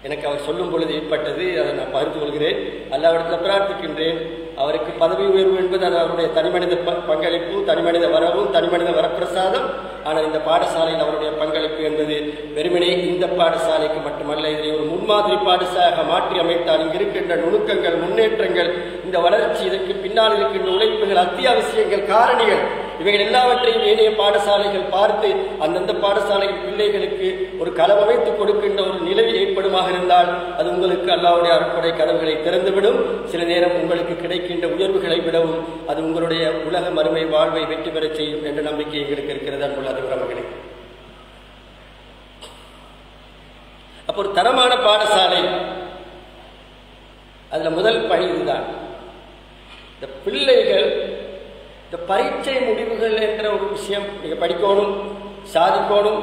A: எனக்கு அவர் சொல்லும் பொழுது ஏற்பட்டது. அதை நான் பகிர்ந்து கொள்கிறேன். அல்லாஹ்விடத்தில் பிரார்த்திக்கின்றேன், அவருக்கு பதவி உயர்வு என்பது அது அவருடைய தனிமனித பங்களிப்பு, தனிமனித வரவு, தனிமனித வரப்பிரசாதம். ஆனால் இந்த பாடசாலையில் அவருடைய பங்களிப்பு என்பது வெறுமனே இந்த பாடசாலைக்கு மட்டுமல்ல, இதனை ஒரு முன்மாதிரி பாடசாலையாக மாற்றி அமைத்தால் இங்கு இருக்கின்ற நுணுக்கங்கள், முன்னேற்றங்கள், இந்த வளர்ச்சி, இதற்கு பின்னால் இருக்கின்ற உழைப்புகள், அத்தியாவசியங்கள், காரணிகள், இவைகள் எல்லாவற்றையும் ஏனைய பாடசாலைகள் பார்த்து அந்தந்த பாடசாலையின் பிள்ளைகளுக்கு ஒரு களவமைத்து கொடுக்கின்ற ஒரு நிலை ஏற்படுமாக இருந்தால் அது உங்களுக்கு அல்லாஹ்வுடைய அருட்கொடை கதவுகளை திறந்துவிடும். சில நேரம் உங்களுக்கு கிடைக்கின்ற உயர்வுகளை விடவும் அது உங்களுடைய உலக மறுமை வாழ்வை வெற்றி பெறச் செய்யும் என்ற நம்பிக்கை எங்களுக்கு இருக்கிறது அன்புள்ள அதிபரவர்களே. அப்போ ஒரு தரமான பாடசாலை, அதுல முதல் பணி இதுதான். இந்த பிள்ளைகள் இந்த பரீட்சை முடிவுகள் என்ற ஒரு விஷயம் நீங்க படிக்கணும், சாதிக்கணும்,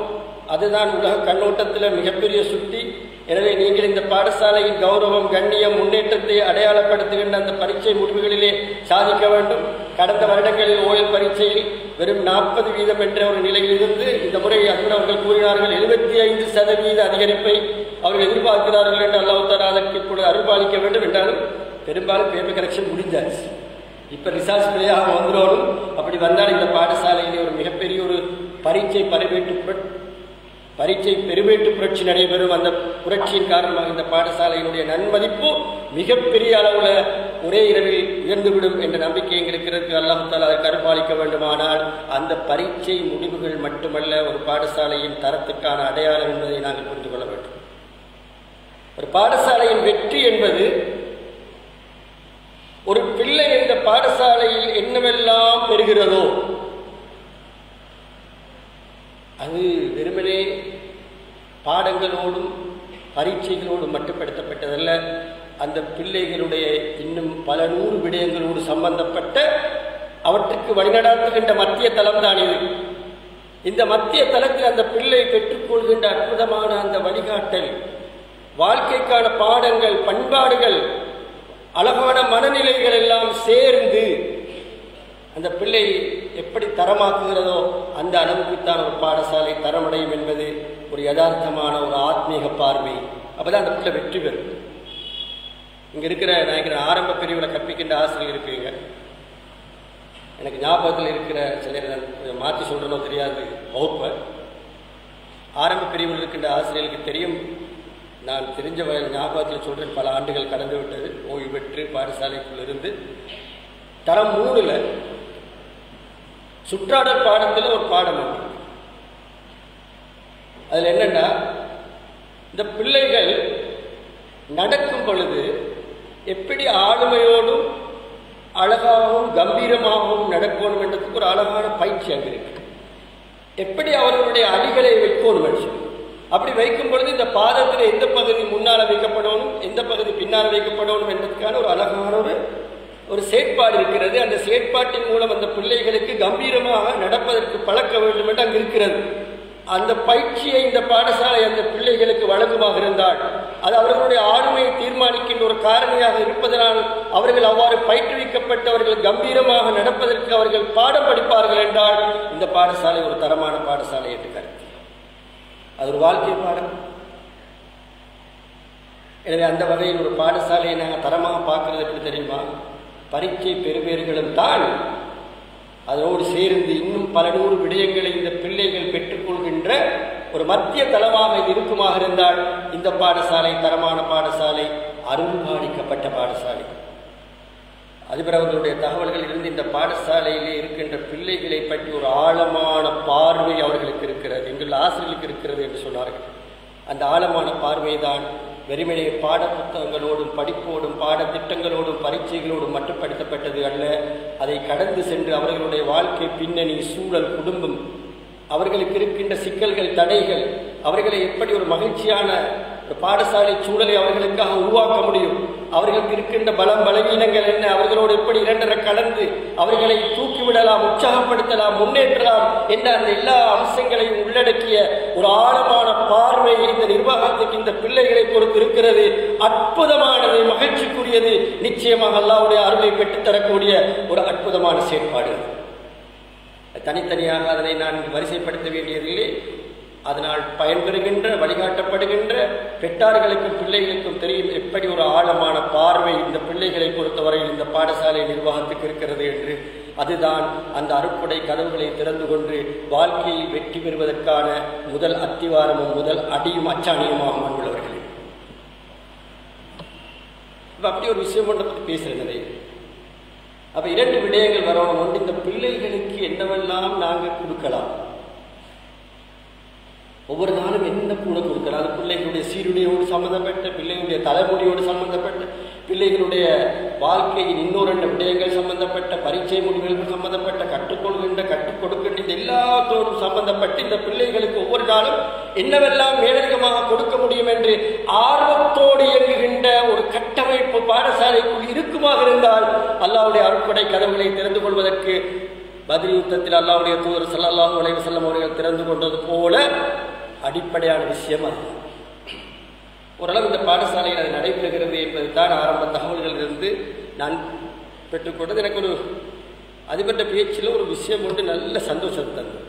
A: அதுதான் உலக கண்ணோட்டத்தில் மிகப்பெரிய சுட்டி. எனவே நீங்கள் இந்த பாடசாலையின் கௌரவம், கண்ணியம், முன்னேற்றத்தை அடையாளப்படுத்துகின்ற அந்த பரீட்சை முடிவுகளிலே சாதிக்க வேண்டும். கடந்த வருடங்களில் ஓயல் பரீட்சையில் வெறும் 40% என்ற ஒரு நிலையில் இருந்து இந்த முறை அவர்கள் கூறினார்கள் 75% அதிகரிப்பை அவர்கள் எதிர்பார்க்கிறார்கள் என்று அல்லாஹ் தஆலா அதற்கு இப்பொழுது அருள்பாலிக்க வேண்டும். என்றாலும் பெரும்பாலும் பேப்பர் கரெக்ஷன் முடிஞ்சாச்சு. இப்போ ரிசர்ச் பிள்ளையாக வந்துடும். அப்படி வந்தால் இந்த பாடசாலையிலே ஒரு மிகப்பெரிய ஒரு பரீட்சை பெருவேட்டு புரட்சி நடைபெறும். அந்த புரட்சியின் காரணமாக இந்த பாடசாலையினுடைய நன்மதிப்பு மிகப்பெரிய அளவில் ஒரே இரவில் உயர்ந்துவிடும் என்ற நம்பிக்கை எங்களுக்கு இருக்கு. அல்லாஹ் தஆலா அதை கருப்பாளிக்க வேண்டுமானால் அந்த பரீட்சை முடிவுகள் மட்டுமல்ல ஒரு பாடசாலையின் தரத்துக்கான அடையாளம் என்பதை நாங்கள் புரிந்து கொள்ள வேண்டும். ஒரு பாடசாலையின் வெற்றி என்பது ஒரு பிள்ளை இந்த பாடசாலையில் என்னவெல்லாம் பெறுகிறதோ அது வெறுமனே பாடங்களோடும் பரீட்சைகளோடும் மட்டுப்படுத்தப்பட்டதல்ல. அந்த பிள்ளைகளுடைய இன்னும் பல 100 விடயங்களோடு சம்பந்தப்பட்ட அவற்றுக்கு வழிநடாத்துகின்ற மத்திய தளம் தான் இது. இந்த மத்திய தளத்தில் அந்த பிள்ளை பெற்றுக்கொள்கின்ற அற்புதமான அந்த வழிகாட்டல், வாழ்க்கைக்கான பாடங்கள், பண்பாடுகள், அழகான மனநிலைகள் எல்லாம் சேர்ந்து அந்த பிள்ளை எப்படி தரமாக்குகிறதோ அந்த அளவுக்குத்தான் ஒரு பாடசாலை தரமடையும் என்பது ஒரு யதார்த்தமான ஒரு ஆத்மீக பார்வை. அப்பதான் அந்த பிள்ளை வெற்றி பெறும். இங்க இருக்கிற நினைக்கிற ஆரம்ப பிரிவில் கற்பிக்கின்ற ஆசிரியர் இருப்பீங்க. எனக்கு ஞாபகத்தில் இருக்கிற சிலர் மாற்றி சொல்றனோ தெரியாது வகுப்பை. ஆரம்ப பிரிவில் இருக்கின்ற ஆசிரியர்களுக்கு தெரியும். நான் தெரிஞ்ச ஞாபகத்தில் சொல்றேன், பல ஆண்டுகள் கடந்து விட்டது. ஓய்வு பெற்று பாடசாலைக்குள் இருந்து தரம் 3ல் சுற்றாடல் பாடத்தில் ஒரு பாடம் உண்டு. அதில் என்னன்னா, இந்த பிள்ளைகள் நடக்கும் பொழுது எப்படி ஆளுமையோடும் அழகாகவும் கம்பீரமாகவும் நடக்கணும் என்றதுக்கு ஒரு அழகான பயிற்சி அங்கு இருக்கு. எப்படி அவர்களுடைய அடிகளை வைக்கணும் என்று. அப்படி வைக்கும் பொழுது இந்த பாதத்தில் எந்த பகுதி முன்னால் வைக்கப்படணும், எந்த பகுதி பின்னால் வைக்கப்படணும் என்பதற்கான ஒரு அழகான ஒரு செயற்பாடு இருக்கிறது. அந்த செயற்பாட்டின் மூலம் அந்த பிள்ளைகளுக்கு கம்பீரமாக நடப்பதற்கு பழக்க வேண்டும் என்று அங்கு இருக்கிறது. அந்த பயிற்சியை இந்த பாடசாலை அந்த பிள்ளைகளுக்கு வழங்குமாக இருந்தால் அது அவர்களுடைய ஆளுமையை தீர்மானிக்கின்ற ஒரு காரணியாக இருப்பதனால் அவர்கள் அவ்வாறு பயிற்றுவிக்கப்பட்டவர்கள் கம்பீரமாக நடப்பதற்கு அவர்கள் பாடம் படிப்பார்கள் என்றால் இந்த பாடசாலை ஒரு தரமான பாடசாலை என்று கருத்து. அது ஒரு வாழ்க்கை பாடம். எனவே அந்த வகையில் ஒரு பாடசாலையை நாங்கள் தரமாக பார்க்கறது எப்படி தெரியுமா? பரீட்சை பெறுபேறுகளும் தான் அதோடு சேர்ந்து இன்னும் பல 100 விடயங்களை இந்த பிள்ளைகள் பெற்றுக்கொள்கின்ற ஒரு மத்திய தளமாக இது இருக்குமாக இருந்தால் இந்த பாடசாலை தரமான பாடசாலை, அருள்பாலிக்கப்பட்ட பாடசாலை. அதிபர் அவர்களுடைய தகவல்களில் இருந்து இந்த பாடசாலையிலே இருக்கின்ற பிள்ளைகளை பற்றி ஒரு ஆழமான பார்வை அவர்களுக்கு இருக்கிறது, எங்கள் ஆசிரியர்களுக்கு இருக்கிறது என்று சொன்னார்கள். அந்த ஆழமான பார்வைதான் வெறுமனே பாட புத்தகங்களோடும் படிப்போடும் பாடத்திட்டங்களோடும் பரீட்சைகளோடும் மட்டுப்படுத்தப்பட்டது அல்ல. அதை கடந்து சென்று அவர்களுடைய வாழ்க்கை பின்னணி, சூழல், குடும்பம், அவர்களுக்கு இருக்கின்ற சிக்கல்கள், தடைகள், அவர்களை எப்படி ஒரு மகிழ்ச்சியான ஒரு பாடசாலை சூழலை அவர்களுக்காக உருவாக்க முடியும், அவர்களுக்கு இருக்கின்ற பலம் பலவீனங்கள் என்ன, அவர்களோடு எப்படி இரண்டரை கலந்து அவர்களை தூக்கிவிடலாம், உற்சாகப்படுத்தலாம், முன்னேற்றலாம் என்ற அந்த எல்லா அம்சங்களையும் உள்ளடக்கிய ஒரு ஆழமான பார்வை இந்த நிர்வாகத்துக்கு இந்த பிள்ளைகளை பொறுத்து இருக்கிறது. அற்புதமானது, மகிழ்ச்சிக்குரியது, நிச்சயமாக அல்லாஹ்வுடைய அருளை பெற்றுத்தரக்கூடிய ஒரு அற்புதமான செயற்பாடு. தனித்தனியாக அதனை நான் வரிசைப்படுத்த வேண்டியதில்லை. அதனால் பயன்பெறுகின்ற வழிகாட்டப்படுகின்ற பெற்றார்களுக்கும் பிள்ளைகளுக்கும் தெரியும் எப்படி ஒரு ஆழமான பார்வை இந்த பிள்ளைகளை பொறுத்தவரையில் இந்த பாடசாலை நிர்வாகத்துக்கு இருக்கிறது என்று. அதுதான் அந்த அருட்கொடை கதவுகளை திறந்து கொண்டு வாழ்க்கையில் வெற்றி பெறுவதற்கான முதல் அத்திவாரமும் முதல் அடியும் அச்சாணியுமாகும் அன்புள்ளவர்களே. இப்போ அப்படி ஒரு விஷயம் ஒன்றை பற்றி பேசுகிறதே. அப்போ 2 விடயங்கள் வரணும். ஒன்று, இந்த பிள்ளைகளுக்கு என்னவெல்லாம் நாங்கள் கொடுக்கலாம், ஒவ்வொரு நாளும் என்ன கூட கொடுக்கலாம். அது பிள்ளைகளுடைய சீருடையோடு சம்மந்தப்பட்ட, பிள்ளைகளுடைய தலைமுடியோடு சம்பந்தப்பட்ட, பிள்ளைகளுடைய வாழ்க்கையின் இன்னொரு 2 விடயங்கள் சம்பந்தப்பட்ட, பரீட்சை முடிவுகள் சம்பந்தப்பட்ட, கற்றுக் கொடுக்கின்ற இந்த எல்லாத்தோடும் சம்பந்தப்பட்டு இந்த பிள்ளைகளுக்கு ஒவ்வொரு நாளும் என்னவெல்லாம் மேலதிகமாக கொடுக்க முடியும் என்று ஆர்வத்தோடு இயங்குகின்ற ஒரு கட்டமைப்பு பாடசாலைக்குள் இருக்குமாக இருந்தால் அல்லாஹ்வுடைய அருட்கொடை கதவுகளை திறந்து கொள்வதற்கு பத்ர் யுத்தத்தில் அல்லாஹ்வுடைய தூதர் ஸல்லல்லாஹு அலைஹி வஸல்லம் அவர்கள் திறந்து கொண்டது போல அடிப்படையான விஷயம் அது. ஓரளவு இந்த பாடசாலையில் அது நடைபெறுகிறது என்பது தான் ஆரம்ப தகவல்களிலிருந்து நான் பெற்றுக்கொண்டது. எனக்கு ஒரு அதிபட்ட பேச்சில் ஒரு விஷயம் ஒன்று நல்ல சந்தோஷம் தந்தது.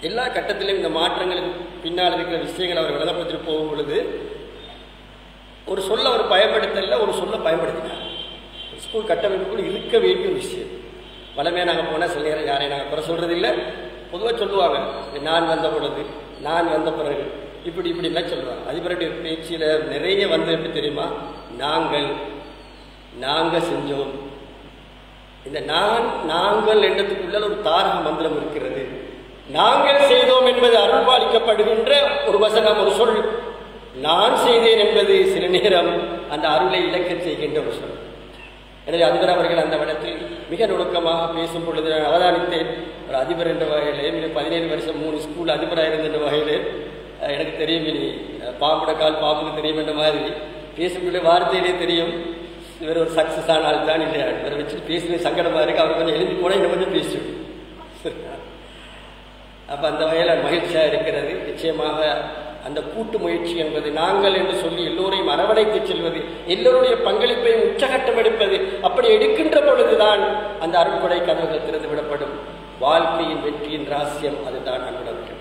A: எல்லா கட்டத்திலும் இந்த மாற்றங்களுக்கு பின்னால் இருக்கிற விஷயங்கள் அவர் விளங்கப்படுத்திட்டு போகும் பொழுது ஒரு சொல்ல அவர் பயன்படுத்தல, ஒரு சொல்ல பயன்படுத்தினார். ஸ்கூல் கட்டமைப்புக்குள் இருக்க வேண்டிய ஒரு விஷயம். வளமையாக நாங்கள் போனால் சில நேரம் யாரையும் நாங்கள் குறை சொல்கிறது இல்லை. பொதுவாக சொல்லுவாங்க, நான் வந்த பொழுது, நான் வந்த பிறகு, இப்படிலாம் சொல்லுவாங்க. அதிபருடைய பேச்சில் நிறைய வந்து எப்படி தெரியுமா, நாங்கள் செஞ்சோம். இந்த நாங்கள் எண்ணத்துக்குள்ள ஒரு தாரக மந்திரம் இருக்கிறது. நாங்கள் செய்தோம் என்பது அருள்பாலிக்கப்படுகின்ற ஒரு வசனம், ஒரு சொல். நான் செய்தேன் என்பது சில நேரம் அந்த அருளை இழக்க செய்கின்ற ஒரு சொல். எனவே அதிபர் அவர்கள் அந்த இடத்தில் மிக நுணுக்கமாக பேசும் பொழுது நான் அவதானித்தேன். ஒரு அதிபர் என்ற வகையிலே 17 வருஷம் 3 ஸ்கூல் அதிபராக இருந்த வகையிலே எனக்கு தெரியும், இனி பாம்புட கால் பாம்புக்கு தெரியும் என்ற மாதிரி பேசக்கூடிய வார்த்தையிலே தெரியும் இவர் ஒரு சக்ஸஸ் ஆனால் தான் இல்லையா. இவரை வச்சுட்டு பேசுவது சங்கடமாக இருக்குது. அவர் கொஞ்சம் எழுதி போனால் இன்னும் கொஞ்சம் பேசுவேன். அப்போ அந்த வகையில் மகிழ்ச்சியாக இருக்கிறது. நிச்சயமாக அந்த கூட்டு முயற்சி என்பது, நாங்கள் என்று சொல்லி எல்லோரையும் அரவணைத்து செல்வது, எல்லோருடைய பங்களிப்பையும் உச்சகட்டம் எடுப்பது, அப்படி எடுக்கின்ற பொழுதுதான் அந்த அருட்கொடை கதவுகள் திறந்து விடப்படும். வாழ்க்கையின் வெற்றியின் ரகசியம் அதுதான் அன்புள்ளவர்கள்.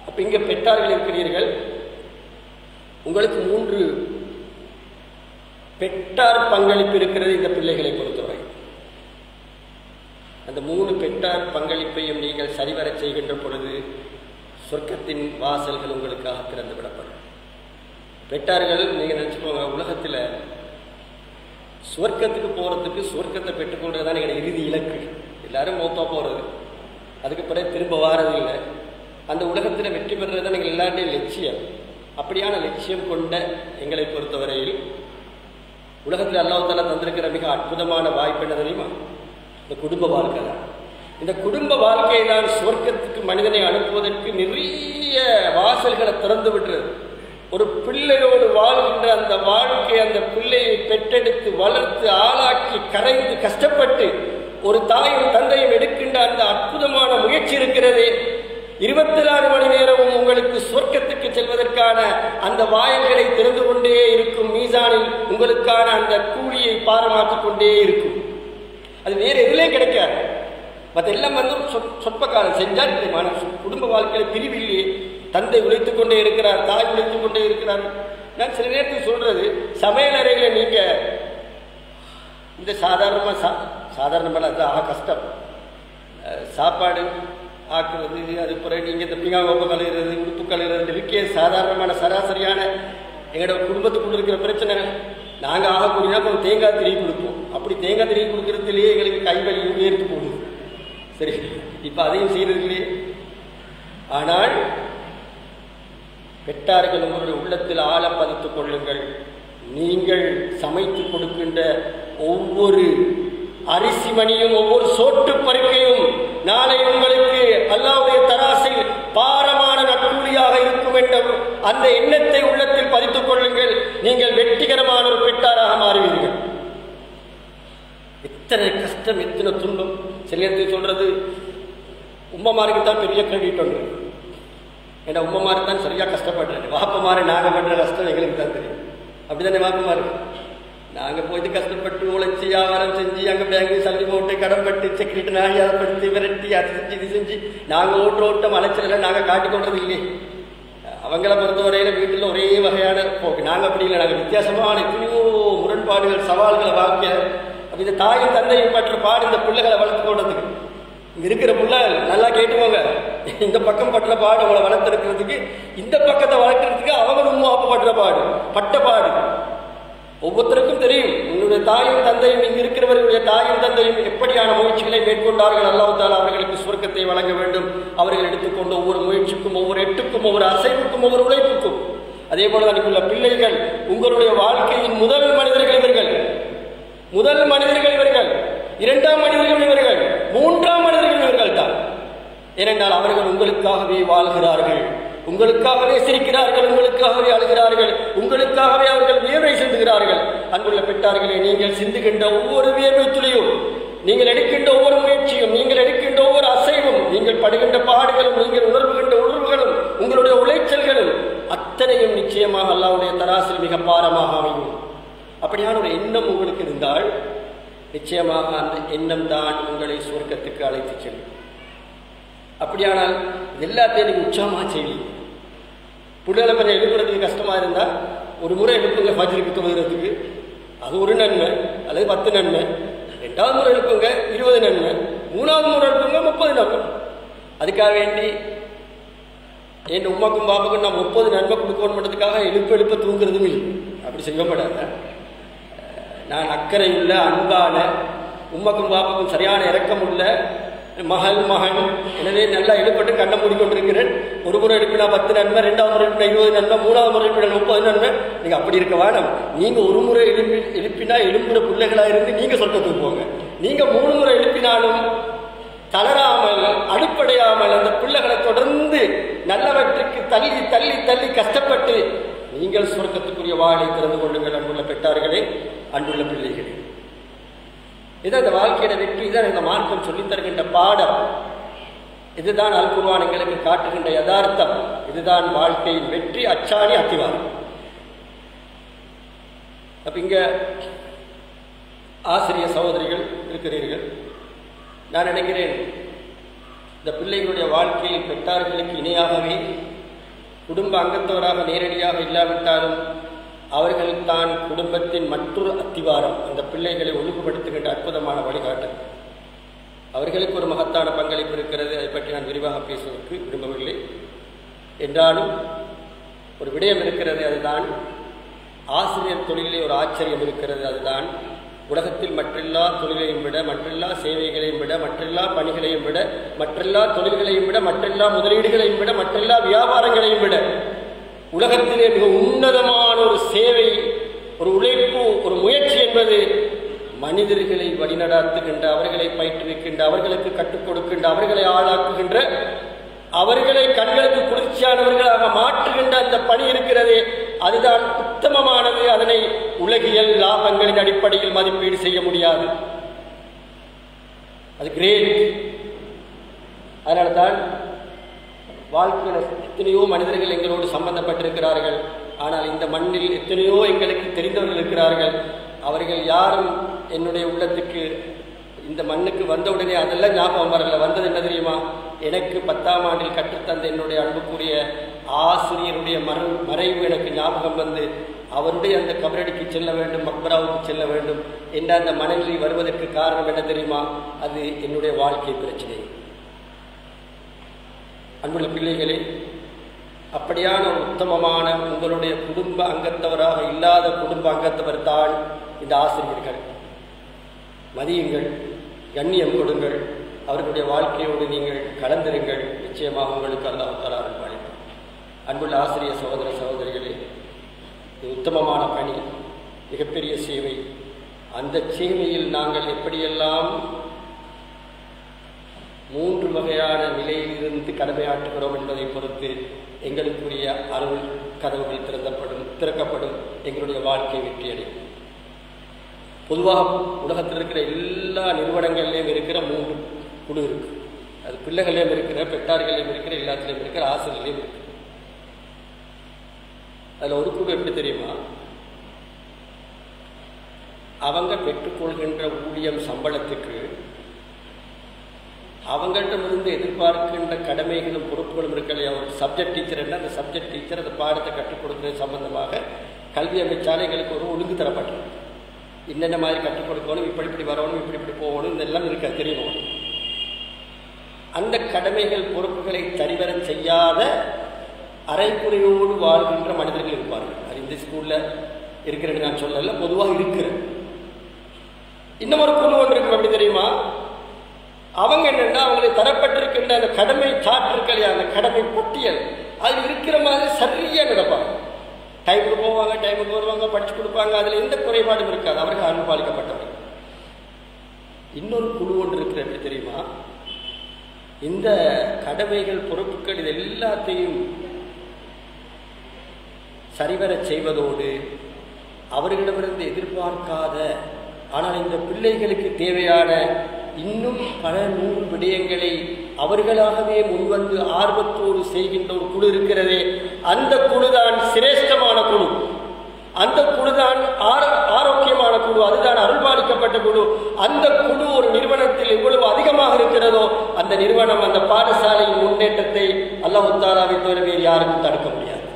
A: அப்ப இங்கே பெற்றார்கள் இருக்கிறீர்கள். உங்களுக்கு 3 பெற்றார் பங்களிப்பு இருக்கிறது இந்த பிள்ளைகளை பொறுத்தவரை. அந்த 3 பெற்றார் பங்களிப்பையும் நீங்கள் சரிவரச் செய்கின்ற பொழுது சொர்க்கத்தின் வாசல்கள் உங்களுக்காக திறந்து விடப்படும். பெற்றார்கள் நீங்கள் நினச்சிக்கோங்க, உலகத்தில் சொர்க்கத்துக்கு போகிறதுக்கு, சொர்க்கத்தை பெற்றுக்கொள்வது தான் எங்கள் இறுதி இலக்கு. எல்லாரும் மௌத்தா போகிறது, அதுக்கு பிறகு திரும்ப வாரது இல்லை. அந்த உலகத்தில் வெற்றி பெறுறது தான் எங்கள் எல்லாருடைய லட்சியம். அப்படியான லட்சியம் கொண்ட எங்களை பொறுத்தவரையில் உலகத்தில் அல்லாஹ் தஆலா தந்திருக்கிற மிக அற்புதமான வாய்ப்பு என்ன தெரியுமா? இந்த குடும்ப வாழ்க்கை தான். இந்த குடும்ப வாழ்க்கையை தான் சொர்க்கத்துக்கு மனிதனை அனுப்புவதற்கு நிறைய வாசல்களை திறந்து விடுறது. ஒரு பிள்ளையோடு வாழ்கின்ற அந்த வாழ்க்கை, அந்த பிள்ளையை பெற்றெடுத்து வளர்த்து ஆளாக்கி கரைந்து கஷ்டப்பட்டு ஒரு தாயும் தந்தையும் எடுக்கின்ற அந்த அற்புதமான முயற்சி இருக்கிறது. 24 மணி நேரமும் உங்களுக்கு சொர்க்கத்துக்கு செல்வதற்கான அந்த வாயில்களை திறந்து கொண்டே இருக்கும். மீசானில் உங்களுக்கான அந்த கூலியை பாரமாக்கிக் கொண்டே இருக்கும். அது வேறு எதிலே கிடைக்காது. மற்றெல்லாம் வந்து சொற்ப காலம் செஞ்சால் குடும்ப வாழ்க்கையில் பிரிவில்லையே. தந்தை உழைத்துக் கொண்டே இருக்கிறார், தாய் உழைத்துக் கொண்டே இருக்கிறார். நான் சில நேரத்தில் சொல்றது, சமையல் அறையில் நீங்க இந்த சாதாரணமான அது கஷ்டம், சாப்பாடு ஆக்குறது, அது பிறகு நீங்கள் இந்த பிங்காங்கோப்பை கழுகிறது, உடுப்பு கழுகிறது இருக்கே சாதாரணமான சராசரியான எங்களோட குடும்பத்துக்குள்ள இருக்கிற பிரச்சனை. நாங்கள் ஆகக்கூடியனா கொஞ்சம் தேங்காய் திரி கொடுப்போம். அப்படி தேங்காய் திரி கொடுக்கறதுலேயே எங்களுக்கு கைவலி உயர்த்து போகுது. சரி, இப்போ அதையும் செய்யறதுலையே. ஆனால் பெற்றார்கள் உங்களுடைய உள்ளத்தில் ஆழ பதித்துக் கொள்ளுங்கள். நீங்கள் சமைத்து கொடுக்கின்ற ஒவ்வொரு அரிசி மணியும், ஒவ்வொரு சோட்டு பருக்கையும் நாளை உங்களுக்கு அல்லாஹ்வுடைய தராசில் பாரமான நற்கூலியாக இருக்கும் என்ற அந்த எண்ணத்தை உள்ளத்தில் பதித்துக் கொள்ளுங்கள். நீங்கள் வெற்றிகரமான ஒரு பெற்றாராக மாறுவீர்கள். எத்தனை கஷ்டம், எத்தனை துன்பம். சில நேரத்தில் சொல்றது, உம்மமாருக்கு தான் பெரிய கிரெடிட் ஒன்று. ஏன்னா உம்மமாரு தான் சரியா கஷ்டப்படுறேன், வாப்பமாரு நாங்கள் பண்ற கஷ்டம் எங்களுக்கு தான் தெரியும். அப்படித்தானே வாப்பமாரு? நாங்கள் போயிட்டு கஷ்டப்பட்டு உழைச்சி வியாபாரம் செஞ்சு அங்கே பேங்கு சல்லி போட்டு கடன் பட்டு செக்யூரிட்டி நாய் அதை படுத்து விரட்டி அதை செஞ்சு இது செஞ்சு நாங்கள் ஓட்டம் அலைச்சல நாங்கள் காட்டி கொண்டது இல்லையே. அவங்கள பொறுத்தவரையில் வீட்டில் ஒரே வகையான போக்கு. நாங்கள் அப்படி இல்லை. நாங்கள் வித்தியாசமான எத்தனையோ முரண்பாடுகள் சவால்களை வாக்கிய அப்போ இந்த தாயும் தந்தையும் பற்ற பாடு இந்த பிள்ளைகளை வளர்த்து கொண்டதுக்கு. இங்கே இருக்கிற பிள்ளை நல்லா கேட்டுவாங்க. இந்த பக்கம் பற்ற பாடு அவளை வளர்த்துருக்கிறதுக்கு, இந்த பக்கத்தை வளர்க்குறதுக்கு அவங்க உண்மை அப்போ பற்ற பாடு பட்ட பாடு ஒவ்வொருத்தருக்கும் தெரியும். உன்னுடைய தாயும் தந்தையும் இங்கு இருக்கிறவர்களுடைய தாயும் தந்தையும் எப்படியான முயற்சிகளை மேற்கொண்டார்கள். அல்லாஹ் தஆலா அவர்களுக்கு சுவர்க்கத்தை வழங்க வேண்டும். அவர்கள் எடுத்துக்கொண்ட ஒவ்வொரு முயற்சிக்கும், ஒவ்வொரு எட்டுக்கும், ஒவ்வொரு அசைவுக்கும், ஒவ்வொரு உழைப்புக்கும். அதே போல அன்றைக்குள்ள பிள்ளைகள் உங்களுடைய வாழ்க்கையின் முதல் மனிதர்கள் இவர்கள், முதல் மனிதர்கள் இவர்கள், இரண்டாம் மனிதர்கள் இவர்கள், மூன்றாம் மனிதர்கள் இவர்கள் தான். ஏனென்றால் அவர்கள் உங்களுக்காகவே வாழ்கிறார்கள், உங்களுக்காகவே சிரிக்கிறார்கள், உங்களுக்காகவே அழுகிறார்கள், உங்களுக்காகவே அவர்கள் வியர்வை சிந்துகிறார்கள். அன்புள்ள பெற்றார்களே, நீங்கள் சிந்துகின்ற ஒவ்வொரு வியர்வை துளியும், நீங்கள் எடுக்கின்ற ஒவ்வொரு முயற்சியும், நீங்கள் எடுக்கின்ற ஒவ்வொரு அசைவும், நீங்கள் படுகின்ற பாடுகளும், நீங்கள் உணர்வுகின்ற உணர்வுகளும், உங்களுடைய உளைச்சல்களும் அத்தனையும் நிச்சயமாக அல்லாஹ்வுடைய தராசில் மிக பாரமாக அமையும். அப்படியான ஒரு எண்ணம் உங்களுக்கு இருந்தால் நிச்சயமாக அந்த எண்ணம் தான் உங்களை சுவர்க்கத்துக்கு அழைத்து செல்லும். அப்படியானால் எல்லாத்தையும் நீங்கள் உற்சாகமாக செய்வீங்க. புள்ளலை கொஞ்சம் எழுப்புறதுக்கு கஷ்டமாக இருந்தால் ஒரு முறை எழுப்புங்க ஃபஜ்ருக்கு தொழுகிறதுக்கு, அது ஒரு நன்மை அல்லது 10 நன்மை. 2வது முறை எழுப்புங்க 20 நன்மை. 3வது முறை எழுப்புங்க 30 நன்மை. அதுக்காக வேண்டி என் உமாக்கும் பாப்புக்கும் நான் 30 நன்மை கொடுக்கணும் பண்ணுறதுக்காக எழுப்ப தூங்குறதும் இல்லை. அப்படி செய்யப்படாத. நான் அக்கறை உள்ள அன்பான உம்மக்கும் பாப்புக்கும் சரியான இரக்கம் உள்ள மகன், எனவே நல்லா எழுப்பட்டு கண்ணை மூடிக்கொண்டிருக்கிறேன். ஒரு முறை எழுப்பினா 10 நன்மை, 2வது முறை எழுப்பினா 20 நன்மை, 3வது முறை எழுப்பினா 30 நன்மை. நீங்கள் அப்படி இருக்க வேணும். நீங்கள் ஒரு முறை எழுப்பினா எழுப்புற பிள்ளைகளாக இருந்து நீங்கள் சொர்க்கத்துக்கு போங்க. நீங்கள் 3 முறை எழுப்பினாலும் தளராமல் அடிப்படையாமல் அந்த பிள்ளைகளை தொடர்ந்து நல்லவற்றுக்கு தள்ளி தள்ளி தள்ளி கஷ்டப்பட்டு நீங்கள் சொர்க்கத்துக்குரிய வாழை திறந்து கொள்ளுங்கள். அன்புள்ள பெற்றார்களே, அன்புள்ள பிள்ளைகளே, இதுதான் இந்த வாழ்க்கையோட வெற்றி. இதுதான் இந்த மார்க்கம் சொல்லித் தருகின்ற பாடம். இதுதான் அல் குர்ஆன் எங்களுக்கு காட்டுகின்ற யதார்த்தம். இதுதான் வாழ்க்கையின் வெற்றி, அச்சாணி, அத்திவாரம். அப்ப இங்க ஆசிரிய சகோதரிகள் இருக்கிறீர்கள். நான் நினைக்கிறேன் இந்த பிள்ளைகளுடைய வாழ்க்கையில் பெற்றார்களுக்கு இணையாகவே குடும்ப அங்கத்தவராக நேரடியாக இல்லாவிட்டாலும் அவர்கள் தான் குடும்பத்தின் மற்றொரு அத்திவாரம். அந்த பிள்ளைகளை ஒழுங்குபடுத்துகின்ற அற்புதமான வழிகாட்டல். அவர்களுக்கு ஒரு மகத்தான பங்களிப்பு இருக்கிறது. அதை பற்றி நான் விரிவாக பேசுவதற்கு விரும்பவில்லை. என்றாலும் ஒரு விடயம் இருக்கிறது. அதுதான் ஆசிரியர் தொழிலே ஒரு ஆச்சரியம் இருக்கிறது. அதுதான் உலகத்தில் மற்றெல்லா தொழிலையும் விட, மற்றெல்லா சேவைகளையும் விட, மற்றெல்லா பணிகளையும் விட, மற்றெல்லா தொழில்களையும் விட, மற்றெல்லா முதலீடுகளையும் விட, மற்றெல்லா வியாபாரங்களையும் விட உலகத்திலே மிக உன்னதமான ஒரு சேவை, ஒரு உழைப்பு, ஒரு முயற்சி என்பது மனிதர்களை வழிநடாத்துகின்ற, அவர்களை பயிற்றுவிக்கின்ற, அவர்களுக்கு கற்றுக் கொடுக்கின்ற, அவர்களை ஆளாக்குகின்ற, அவர்களை கண்களுக்கு குளிர்ச்சியானவர்களாக மாற்றுகின்ற அந்த பணி இருக்கிறது. அதுதான் உத்தமமானது. அதனை உலகியல் லாபங்களின் அடிப்படையில் மதிப்பீடு செய்ய முடியாது. அது கிரேட். அதனால்தான் வாழ்க்கையில் எத்தனையோ மனிதர்கள் எங்களோடு சம்பந்தப்பட்டிருக்கிறார்கள். ஆனால் இந்த மண்ணில் எத்தனையோ எங்களுக்கு தெரிந்தவர்கள் இருக்கிறார்கள். அவர்கள் யாரும் என்னுடைய உள்ளத்துக்கு இந்த மண்ணுக்கு வந்தவுடனே அதெல்லாம் ஞாபகம் வரல. வந்தது என்ன தெரியுமா? எனக்கு 10ஆம் ஆண்டில் கற்றுத்தந்த என்னுடைய அன்புக்குரிய ஆசிரியருடைய மறைவு எனக்கு ஞாபகம் வந்து அவருடைய அந்த கபரடிக்கு செல்ல வேண்டும், மக்பராவுக்கு செல்ல வேண்டும் என்ற அந்த மனநிலை வருவதற்கு காரணம் என்ன தெரியுமா? அது என்னுடைய வாழ்க்கை பிரச்சனை. அன்புள்ள பிள்ளைகளே, அப்படியான ஒரு உத்தமமான உங்களுடைய குடும்ப அங்கத்தவராக இல்லாத குடும்ப அங்கத்தவர் தான் இந்த ஆசிரியர்கள். மதியுங்கள், கண்ணியம் கொடுங்கள், அவர்களுடைய வாழ்க்கையோடு நீங்கள் கலந்திருங்கள். நிச்சயமாக உங்களுக்கு அல்லாஹ் தஆலா அளிப்பார். அன்புள்ள ஆசிரிய சகோதர சகோதரிகளே, இது உத்தமமான பணி, மிகப்பெரிய சேவை. அந்த சேவையில் நாங்கள் எப்படியெல்லாம் 3 வகையான நிலையிலிருந்து கடமையாற்றுகிறோம் என்பதை பொறுத்து எங்களுக்குரிய அருள் கதவுகள் திறக்கப்படும். எங்களுடைய வாழ்க்கை வெற்றியடையும். பொதுவாக உலகத்தில் இருக்கிற எல்லா நிறுவனங்கள்லேயும் இருக்கிற 3 குழு இருக்கு. அது பிள்ளைகளையும் இருக்கிற, பெற்றார்களையும் இருக்கிற, எல்லாத்திலையும் இருக்கிற, ஆசிரியர்களையும் இருக்கு. அதில் ஒரு குழு எப்படி தெரியுமா? அவங்க பெற்றுக்கொள்கின்ற ஊதியம் சம்பளத்துக்கு அவங்கள்டமிருந்து எதிர்பார்க்கின்ற கடமைகளும் பொறுப்புகளும் இருக்கலையா. ஒரு சப்ஜெக்ட் டீச்சர் என்ன, அந்த சப்ஜெக்ட் டீச்சர் அந்த பாடத்தை கற்றுக் கொடுக்குறது சம்பந்தமாக கல்வி அமைச்சால் எங்களுக்கு ஒரு ஒழுங்கு தரப்பட்டது. என்னென்ன மாதிரி கற்றுக் கொடுக்கணும், இப்படி வரணும், இப்படி போகணும், இதெல்லாம் இருக்க தெரியணும். அந்த கடமைகள் பொறுப்புகளை சரிவர செய்யாத அரைக்குறையோடு வாழ்கின்ற மனிதர்கள் இருப்பார்கள். அது இந்த ஸ்கூலில் இருக்கிறேன்னு நான் சொல்லல, பொதுவாக இருக்கிறேன். இன்னும் ஒரு குழு ஒன்று இருக்கு, அப்படி தெரியுமா? அவங்க என்னென்னா அவங்களுக்கு தரப்பட்டிருக்கின்ற அந்த கடமை சார்ட் இருக்கலையா, அந்த கடமை பட்டியல் அது இருக்கிற மாதிரி சரியாக நடப்பாங்க. டைமுக்கு போவாங்க, டைமுக்கு வருவாங்க, படிச்சு கொடுப்பாங்க. அதில் எந்த குறைபாடும் இருக்காது. அவர்கள் அனுபாலிக்கப்பட்டவர்கள். இன்னொரு குழு ஒன்று இருக்கிற, எப்படி தெரியுமா? இந்த கடமைகள் பொறுப்புகள் இது எல்லாத்தையும் சரிவர செய்வதோடு அவர்களிடமிருந்து எதிர்பார்க்காத ஆனால் இந்த பிள்ளைகளுக்கு தேவையான இன்னும் பல 100 விடயங்களை அவர்களாகவே முன்வந்து ஆர்வத்தோடு செய்கின்ற ஒரு குழு இருக்கிறதே, அந்த குழுதான் சிரேஷ்டமான குழு, அந்த குழுதான் ஆரோக்கியமான குழு, அதுதான் அருள்பாலிக்கப்பட்ட குழு. அந்த குழு ஒரு நிறுவனத்தில் எவ்வளவு அதிகமாக இருக்கிறதோ அந்த நிறுவனம் அந்த பாடசாலையின் முன்னேற்றத்தை அல்லாஹ் தஆலாவை தவிர வேறு யாருக்கும் தடுக்க முடியாது.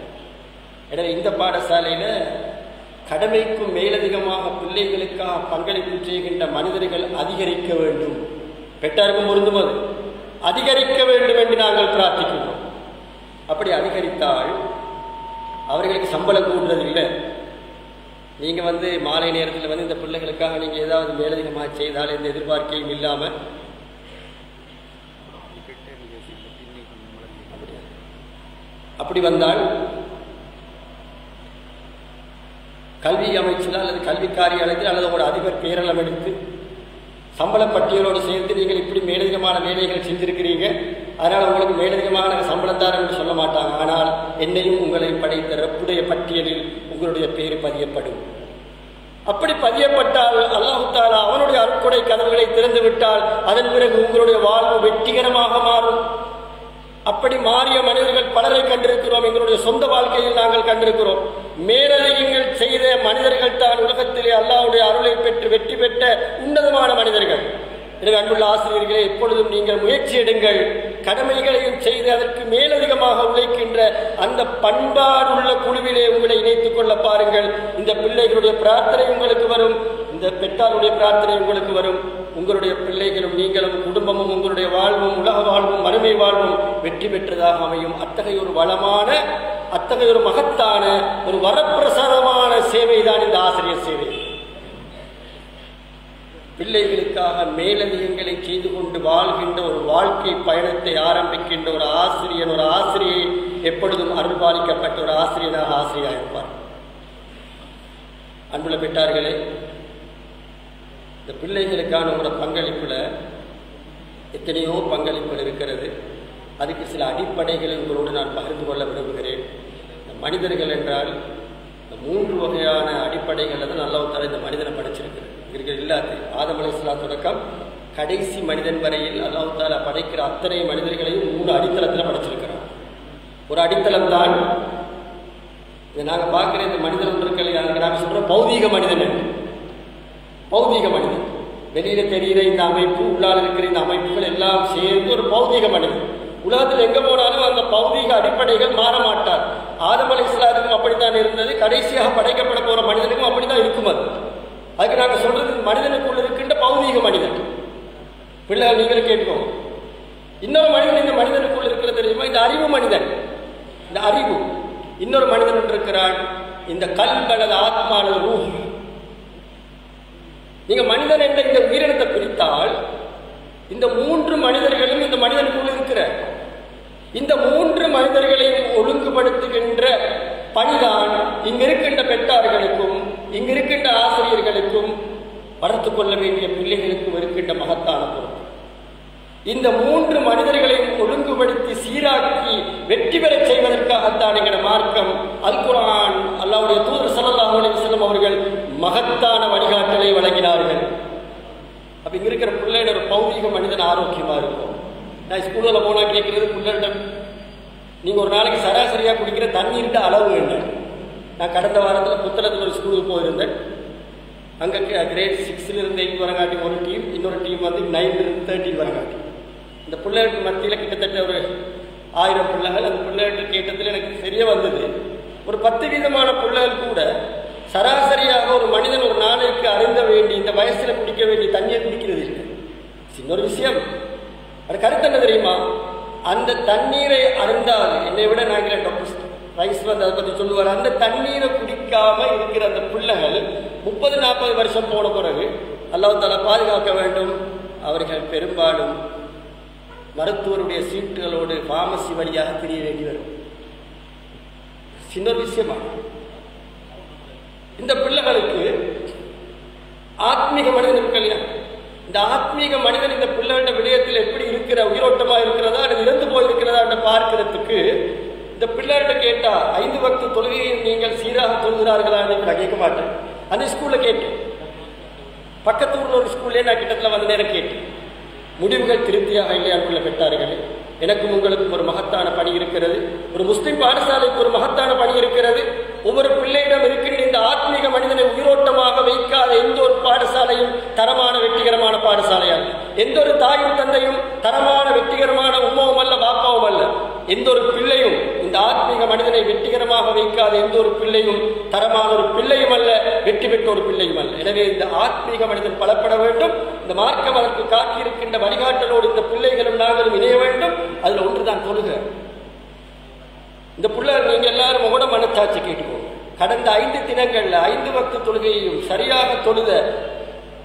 A: எனவே இந்த பாடசாலையில் கடமைக்கும் மேலதிகமாக பிள்ளைகளுக்காக பங்களிப்பு செய்கின்ற மனிதர்கள் அதிகரிக்க வேண்டும். பெற்றாருக்கும் பொருந்தும், அது அதிகரிக்க வேண்டும் என்று நாங்கள் பிரார்த்திக்கிறோம். அப்படி அதிகரித்தால் அவர்களுக்கு சம்பளம் கூடுறது இல்லை. நீங்கள் மாலை நேரத்தில் இந்த பிள்ளைகளுக்காக நீங்கள் ஏதாவது மேலதிகமாக செய்தால் எந்த எதிர்பார்க்கையும் இல்லாமல் அப்படி வந்தால் கல்வி அமைச்சர் அல்லது கல்வி காரியாலயத்தில் அல்லது ஒரு அதிபர் பேரளம் எடுத்து சம்பள பட்டியலோடு சேர்த்து நீங்கள் இப்படி மேலதிகமான வேலைகள் செஞ்சிருக்கிறீங்க, அதனால் உங்களுக்கு மேலதிகமான சம்பளம் தான் என்று சொல்ல மாட்டாங்க. ஆனால் என்னையும் உங்களை படைத்த ரப்புடைய பட்டியலில் உங்களுடைய பேர் பதியப்படும். அப்படி பதியப்பட்டால் அல்லாஹ் தஆலா அவனுடைய அருட்கொடை கதவுகளை திறந்து விட்டால் அதன் பிறகு உங்களுடைய வாழ்வு வெற்றிகரமாக மாறும். அப்படி மாறிய மனிதர்கள் பலரை கண்டிருக்கிறோம். எங்களுடைய சொந்த வாழ்க்கையில் நாங்கள் கண்டிருக்கிறோம். மேலதிகங்கள் செய்த மனிதர்கள் தான் உலகத்திலே அல்லாஹ்வுடைய அருளை பெற்று வெற்றி பெற்ற உன்னதமான மனிதர்கள். எனவே அன்புள்ள ஆசிரியர்களே, எப்பொழுதும் நீங்கள் முயற்சி எடுங்கள். கடமைகளையும் செய்து அதற்கு மேலதிகமாக உழைக்கின்ற அந்த பண்பாடுள்ள குழுவிலே உங்களை இணைத்துக் கொள்ள பாருங்கள். இந்த பிள்ளைகளுடைய பிரார்த்தனை உங்களுக்கு வரும், இந்த பெற்றாருடைய பிரார்த்தனை உங்களுக்கு வரும். உங்களுடைய பிள்ளைகளும் நீங்களும் குடும்பமும் உங்களுடைய வாழ்வும் உலக வாழ்வும் மறுமை வாழ்வும் வெற்றி பெற்றதாக அமையும். அத்தகைய ஒரு வளமான, அத்தகைய ஒரு மகத்தான ஒரு வரப்பிரசாதமான சேவை தான் இந்த ஆசிரியர் சேவை. பிள்ளைகளுக்காக மேலதிகங்களை செய்து கொண்டு வாழ்கின்ற ஒரு வாழ்க்கை பயணத்தை ஆரம்பிக்கின்ற ஒரு ஆசிரியர், ஒரு ஆசிரியை எப்பொழுதும் அருள்பாலிக்கப்பட்ட ஒரு ஆசிரியராக ஆசிரியராக இருப்பார். அன்புள்ள பெற்றார்களே, இந்த பிள்ளைகளுக்கான ஒரு பங்களிப்புல எத்தனையோ பங்களிப்புகள் இருக்கிறது. அதுக்கு சில அடிப்படைகளை உங்களோடு நான் பகிர்ந்து கொள்ள விரும்புகிறேன். மனிதர்கள் என்றால் இந்த 3 வகையான அடிப்படைகள் தான் அல்லாஹ் தஆலா இந்த மனிதனை படைச்சிருக்கிறது. இருக்கிற எல்லாத்தையும் ஆதம் அலைஹிஸ்ஸலாம் தொடக்கம் கடைசி மனிதன் வரையில் அல்லாஹ் தஆலா படைக்கிற அத்தனை மனிதர்களையும் 3 அடித்தளத்தில் படைச்சிருக்கிறார். ஒரு அடித்தளம் தான் இதை நாங்கள் பார்க்குற இந்த மனிதன் ஒன்று இருக்கலையா, நாங்கள் சொல்கிறோம் பௌதீக மனிதன். பௌதீக மனிதன் வெளியில தெரிகிற இந்த அமைப்பு, உள்ளால் இருக்கிற இந்த அமைப்புகள் எல்லாம் சேர்ந்து ஒரு பௌதீக மனிதன். உலகத்தில் எங்கே போனாலும் அந்த பௌதீக அடிப்படைகள் மாற மாட்டார். ஆதம் அலைஹிஸ்ஸலாமுக்கும் அப்படித்தான் இருந்தது, கடைசியாக படைக்கப்பட போகிற மனிதனுக்கும் அப்படித்தான் இருக்கும். அதுக்கு நாங்கள் சொல்றது மனிதனுக்குள் இருக்கின்ற பௌதீக மனிதன். பிள்ளைகள் நீங்களும் கேட்போம். இன்னொரு மனிதன் இந்த மனிதனுக்குள் இருக்கிறது தெரியுமா? இந்த அறிவு மனிதன். இந்த அறிவு இன்னொரு மனிதன் இருக்கிறான், இந்த கல்ப் அல்லது ஆத்மா அல்லது ரூஹ். நீங்க மனிதன் என்ற இந்த உயிரினத்தை பிரித்தால் இந்த 3 மனிதர்களும் இந்த மனிதனுக்குள் இருக்கிற இந்த 3 மனிதர்களையும் ஒழுங்குபடுத்துகின்ற பணிதான் இங்க இருக்கின்ற பெற்றார்களுக்கும் இங்க இருக்கின்ற ஆசிரியர்களுக்கும் வளர்த்துக் கொள்ள வேண்டிய பிள்ளைகளுக்கும் இருக்கின்ற மகத்தான பொறுப்பு. இந்த 3 மனிதர்களையும் ஒழுங்குபடுத்தி சீராக்கி வெற்றி பெற செய்வதற்காகத்தான் என்கிற மார்க்கம் அல் குர்ஆன் அல்லாஹ்வுடைய தூதர் ஸல்லல்லாஹு அலைஹி வஸல்லம் அவர்கள் மகத்தான வழிகாட்டலை வழங்கினார்கள். அப்ப இங்க இருக்கிற பிள்ளையோட ஒரு பௌதிக மனிதன் ஆரோக்கியமா இருக்கும். நான் ஸ்கூலில் போனா கேட்கறது பிள்ளைகிட்ட நீங்க ஒரு நாளைக்கு சராசரியா குடிக்கிற தண்ணீர்கிட்ட அளவு என்ன. நான் கடந்த வாரத்தில் புத்தளத்தில் ஒரு ஸ்கூலுக்கு போயிருந்தேன். அங்கே கிரேட் 6லிருந்து 8 வரங்காட்டி ஒரு டீம், இன்னொரு டீம் வந்து 9லிருந்து 13 வரங்காட்டி. இந்த பிள்ளைகளுக்கு மத்தியில் கிட்டத்தட்ட ஒரு 1000 பிள்ளைகள். அந்த பிள்ளைகளுக்கு கேட்டதில் எனக்கு தெரிய வந்தது, ஒரு 10% பிள்ளைகள் கூட சராசரியாக ஒரு மனிதன் ஒரு நாளைக்கு அருந்த வேண்டி இந்த வயசில் குடிக்க வேண்டிய தண்ணியை குடிக்கிறது இல்லை. சின்ன ஒரு விஷயம். அது கருத்து என்ன தெரியுமா? அந்த தண்ணீரை அருந்தாது, என்னை விட நாங்கள் டாக்டர் ரைஸ் வந்து அதை பற்றி சொல்லுவார். அந்த தண்ணீரை குடிக்காம இருக்கிற அந்த பிள்ளைகள் 30-40 வருஷம் போன பிறகு அல்லாஹ் தஆலா பாதுகாக்க வேண்டும், அவர்கள் பெரும்பாலும் மருத்துவருடைய சீட்டுகளோடு ஃபார்மசி வழியாக தெரிய வேண்டி வரும். சின்ன விஷயமா? இந்த பிள்ளைகளுக்கு ஆத்மீக மனிதன் இருக்கு இல்லையா? இந்த ஆத்மீக மனிதன் இந்த பிள்ளைகளோட விடயத்தில் எப்படி இருக்கிற, உயிரோட்டமா இருக்கிறதா அல்லது இறந்து போயிருக்கிறதா என்று பார்க்கிறதுக்கு இந்த பிள்ளைகிட்ட கேட்டா 5 வக்து தொழுகையும் நீங்கள் சீராக தொழுகிறார்களா என்று நான் கேட்க மாட்டேன். அந்த ஸ்கூல்ல கேட்டேன், பக்கத்து ஊர்ல ஒரு ஸ்கூல்லே நான் கிட்டத்தில் வந்த நேரம் கேட்டேன். முடிவுகள் திருப்தியாக இல்லையாக்குள்ள பெற்றார்களே, எனக்கும் உங்களுக்கும் ஒரு மகத்தான பணி இருக்கிறது. ஒரு முஸ்லிம் பாடசாலைக்கு ஒரு மகத்தான பணி இருக்கிறது. ஒவ்வொரு பிள்ளையிடம் இருக்கின்ற இந்த ஆத்மீக மனிதனை உயிரோட்டமாக வைக்காத எந்த ஒரு பாடசாலையும் தரமான வெற்றிகரமான பாடசாலையால், எந்த ஒரு தாயும் தந்தையும் தரமான வெற்றிகரமான உம்மாவும் அல்ல பாப்பாவும் அல்ல. எந்த ஒரு பிள்ளையும் இந்த ஆத்மீக மனிதனை வெற்றிகரமாக வைக்காத எந்த ஒரு பிள்ளையும் தரமான ஒரு பிள்ளையும் அல்ல, வெற்றி பெற்ற ஒரு பிள்ளையும் அல்ல. எனவே இந்த ஆத்மீக மனிதன் பலப்பட வேண்டும். இந்த மார்க்கம் அதற்கு காட்டியிருக்கின்ற வழிகாட்டலோடு இந்த பிள்ளைகளும் நாங்களும் இணைய வேண்டும். அதுல ஒன்றுதான் தொழுகை. இந்த பிள்ளை நீங்க எல்லாரும் உங்களோட மனச்சாட்சி கேட்டுக்கோங்க. கடந்த 5 தினங்கள்ல 5 வக்து தொழுகையையும் சரியாக தொழுத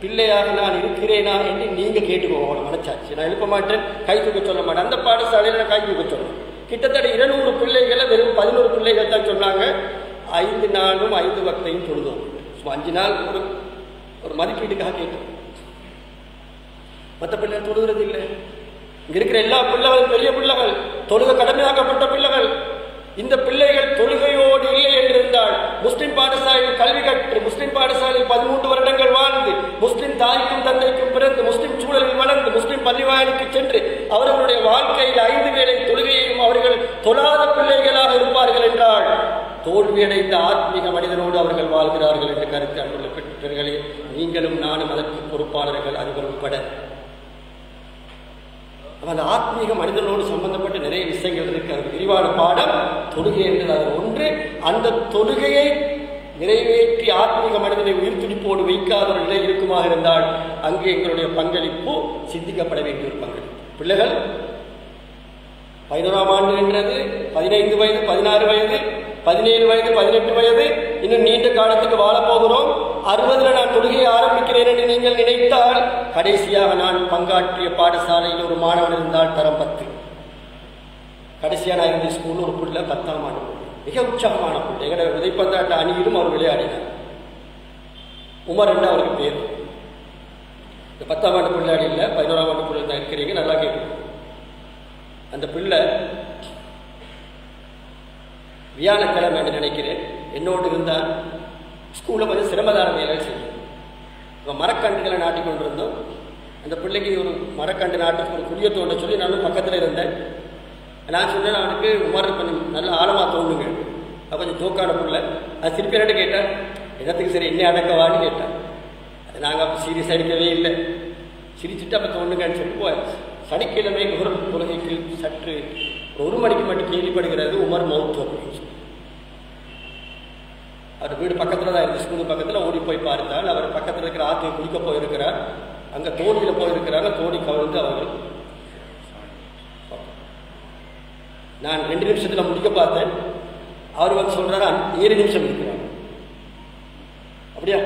A: பிள்ளையாக நான் இருக்கிறேனா என்று நீங்க கேட்டுக்கோங்க. உங்களோட மனச்சாட்சி. நான் எழுப்ப மாட்டேன், கை தூக்க சொல்ல மாட்டேன். அந்த பாடசாலையில நான் கை தூக்க சொல்றேன். கிட்டத்தட்ட 200 பிள்ளைகளை வெறும் 11 பிள்ளைகள் தான் சொன்னாங்க 5 நாளும் 5 வக்தையும் தொழுதோம். 5 நாள் ஒரு மதிப்பீட்டுக்காக கேட்டோம். மற்ற பிள்ளைகள் தொழுகிறது இல்லை. இங்க இருக்கிற எல்லா பிள்ளைகளும் பெரிய பிள்ளைகள், தொழுகை கடமையாக்கப்பட்ட பிள்ளைகள். இந்த பிள்ளைகள் தொழுகையோடு இல்லை என்றிருந்தால் முஸ்லிம் பாடசாலையில் கல்வி கற்று, முஸ்லிம் பாடசாலையில் 13 வருடங்கள் வாழ்ந்து, முஸ்லிம் தாய்க்கும் தந்தைக்கும் பிறந்து, முஸ்லிம் சூழலில் வளர்ந்து, முஸ்லிம் பள்ளிவாயலுக்கு சென்று அவர்களுடைய வாழ்க்கையில் 5 வேளை தொழுகையையும் அவர்கள் தொழாத பிள்ளைகளாக இருப்பார்கள் என்றால் தோல்வியடைந்த ஆத்மீக மனிதனோடு அவர்கள் வாழ்கிறார்கள் என்ற கருத்து அன்புள்ள பெற்றோர்களே, நீங்களும் நானும் அதற்கு பொறுப்பாளர்கள், அறிவர் உட்பட. அந்த ஆத்மீக மனிதனோடு சம்பந்தப்பட்ட நிறைய விஷயங்கள் இருக்கு. அது விரிவான பாடம் தொழுகை என்றது அது ஒன்று. அந்த தொழுகையை நிறைவேற்றி ஆத்மீக மனிதனை உயிர் துடிப்போடு வைக்காத ஒரு நிலை இருக்குமாக இருந்தால் அங்கே எங்களுடைய பங்களிப்பு சிந்திக்கப்பட வேண்டிய ஒரு பங்களிப்பு. பிள்ளைகள் 11ஆம் ஆண்டு என்றது 15 வயது, 16 வயது, 17 வயது, 18 வயது, இன்னும் நீண்ட காலத்துக்கு வாழப்போகிறோம். 60ல் நான் தொழுகையை ஆரம்பிக்கிறேன் என்று நீங்கள் நினைத்தால் கடைசியாக நான் பங்காற்றிய பாடசாலையில் ஒரு மாணவன் இருந்தால் தரம் 10. கடைசியாக நான் இருந்த ஸ்கூலில் ஒரு பிள்ளை 10ஆம் ஆண்டு மிக உற்சாகமான பிள்ளை. எங்களோட விதைப்பந்தாட்ட அணியிலும் அவர் விளையாடினார். உமர் என்று அவருக்கு பேர். இந்த 10ஆம் ஆண்டு பிள்ளையாடி இல்லை, 11ஆம் ஆண்டு பிள்ளை தான் இருக்கிறீங்க, நல்லா கேட்கும். அந்த பிள்ளை வியாழக்கிழமை என்று நினைக்கிறேன் என்னோடு இருந்தால் ஸ்கூலில் கொஞ்சம் சிரமதான வேலை செய்யும். இப்போ மரக்கண்டுகளை நாட்டி கொண்டிருந்தோம். அந்த பிள்ளைக்கு ஒரு மரக்கண்டு நாட்டுக்கு ஒரு குடியை தோண்ட சொல்லி நானும் பக்கத்தில் இருந்தேன். நான் சொன்னேன், அவனுக்கு உமர் கொஞ்சம் நல்ல ஆழமாக தோணுங்க. அது கொஞ்சம் ஜோக்கான பிள்ளை. அது திருப்பி என்னட்டு கேட்டேன், இடத்துக்கு சரி என்ன அடக்கவான்னு கேட்டேன். அது நாங்கள் அப்போ சீரியஸ் அடிக்கவே இல்லை, சிரிச்சுட்டு அப்போ தோணுங்கன்னு சொல்லி போயாச்சு. சனிக்கிழமை தொழுகைக்கு சற்று 1 மணிக்கு மட்டும் கேள்விப்படுகிறது உமர் மௌத்து அப்படின்னு சொல்லி. அவர் வீடு பக்கத்தில் தான் இருந்து, ஸ்கூல் பக்கத்தில். ஓடி போய் பார்த்தால் அவர் பக்கத்தில் இருக்கிற ஆற்றை குளிக்க போயிருக்கிறார். அங்கே தோணியில் போயிருக்கிறாங்க. தோணி கவிழ்ந்து அவர்கள். நான் 2 நிமிஷத்தில் முடிக்க பார்த்தேன். அவர் வந்து சொல்றாரு 7 நிமிஷம் இருக்கிறாங்க. அப்படியா?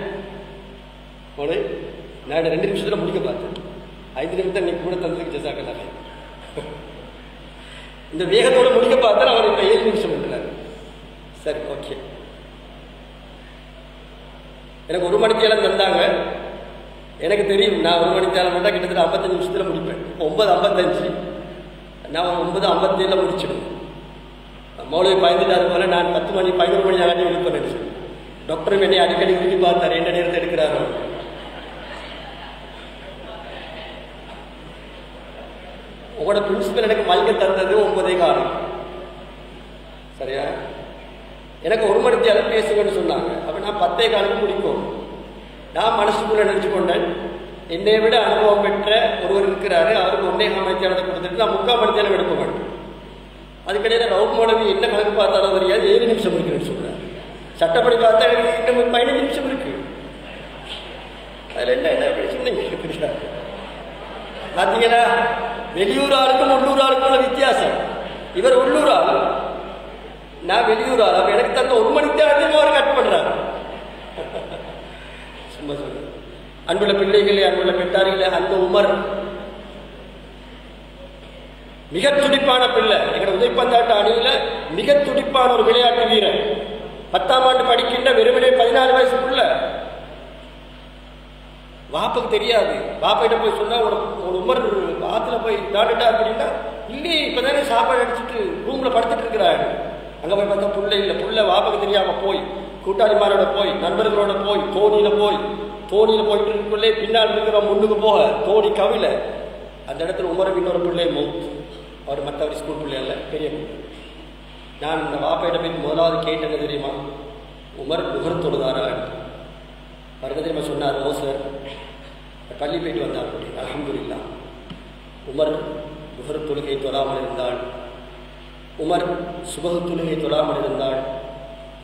A: நான் 2 நிமிஷத்தில் முடிக்க பார்த்தேன். 5 நிமிஷம் நீ கூட தந்ததுக்கு ஜசாக்கல்லாக. இந்த வேகத்தோடு முடிக்க பார்த்தா அவர் இப்போ 7 நிமிஷம் இருக்கிறார். சரி, ஓகே. எனக்கு 1 மணித்தேலம் தந்தாங்க. எனக்கு தெரியும் நான் 1 மணித்தேலம் மட்டும் கிட்டத்தட்ட 55 நிமிஷத்தில் முடிப்பேன். 9:55 நான் 9:57 முடிச்சிடுவேன். மௌலவி பயந்துட்டாரு போல நான் 10 மணி 11 மணி ஆகாட்டி எழுப்ப நினைச்சேன். டாக்டரும் என்னை அடிக்கடி உறுதி பார்த்தார், என்ன நேரத்தை எடுக்கிறாரோ. உங்களோட பிரின்சிபல் எனக்கு மல்க தந்தது 9:15. சரியா? எனக்கு 1 மணித்தேலம் பேசுங்கன்னு சொன்னாங்க. அப்போ நான் 10:15 முடிக்கும். நான் மனசுக்குள்ள நினைச்சு கொண்டேன், என்னை விட அனுபவம் பெற்ற ஒருவர் இருக்கிறாரு, அவருக்கு 1.5 மணித்தியாலத்தை கொடுத்துட்டு நான் 3/4 மணித்தியாலம் எடுக்க மாட்டேன். அதுக்கிடையில் ரவுப் மௌலவி என்ன கணக்கு பார்த்தாலும் தெரியாது, 7 நிமிஷம் இருக்குன்னு சொல்றாரு. சட்டப்படி பார்த்தா இன்னும் 15 நிமிஷம் இருக்கு. அதில் என்ன சொன்னீங்க பார்த்தீங்கன்னா, வெளியூர் ஆளுக்கும் உள்ளூர் ஆளுக்கும் உள்ள வித்தியாசம். இவர் உள்ளூர் ஆள், நான் வெளியூர் ஆள். அப்போ எனக்கு தந்த 1 மணித்தியாலத்தையும் அவர் கட் பண்றாரு. சும்மா சொல்லுங்க. அன்புள்ள பிள்ளைகளே, அன்புள்ள பெற்றார்களே, அந்த உமர் மிக துடிப்பான பிள்ளை. எங்களோட உதைப்பந்தாட்ட அணியில மிக துடிப்பான ஒரு விளையாட்டு வீரர். 10ஆம் ஆண்டு படிக்கின்ற வெறுமனே 14 வயசுக்குள்ள. வாப்புக்கு தெரியாது. வாப்பிட்ட போய் சொன்னா ஒரு உமர் ஆத்துல போய் விளையாட்டுட்டா அப்படின்னா, இல்லையே இப்பதானே சாப்பாடு அடிச்சுட்டு ரூம்ல படுத்துட்டு இருக்கிறாரு. அங்க போய் பார்த்தா புள்ள இல்லை. புள்ள வாப்புக்கு தெரியாம போய் கூட்டாளிமாரோட போய் நண்பர்களோட போய் தோணியில போயிட்டு இருக்குள்ளே பின்னால் இருக்கிற முன்னுக்கு போக தோணி கவில அந்த இடத்துல உமர் இன்னொரு பிள்ளை மௌத். அவர் மற்றவர் ஸ்கூல் பிள்ளை அல்ல, பெரிய பிள்ளை. நான் இந்த வாப்பையிட்ட போய் முதலாவது கேட்டேன்னு தெரியுமா, உமர் புகர் தொழுதாரா? அவர் என்ன தெரியுமா சொன்னார், ஓ சார் பள்ளி போயிட்டு வந்தார் அப்படி. அல்ஹம்துலில்லாஹ். உமர் புகர் தொழுகை தொழாமல் இருந்தால், உமர் சுபஹ் தொழுகை தொழாமல் இருந்தால்,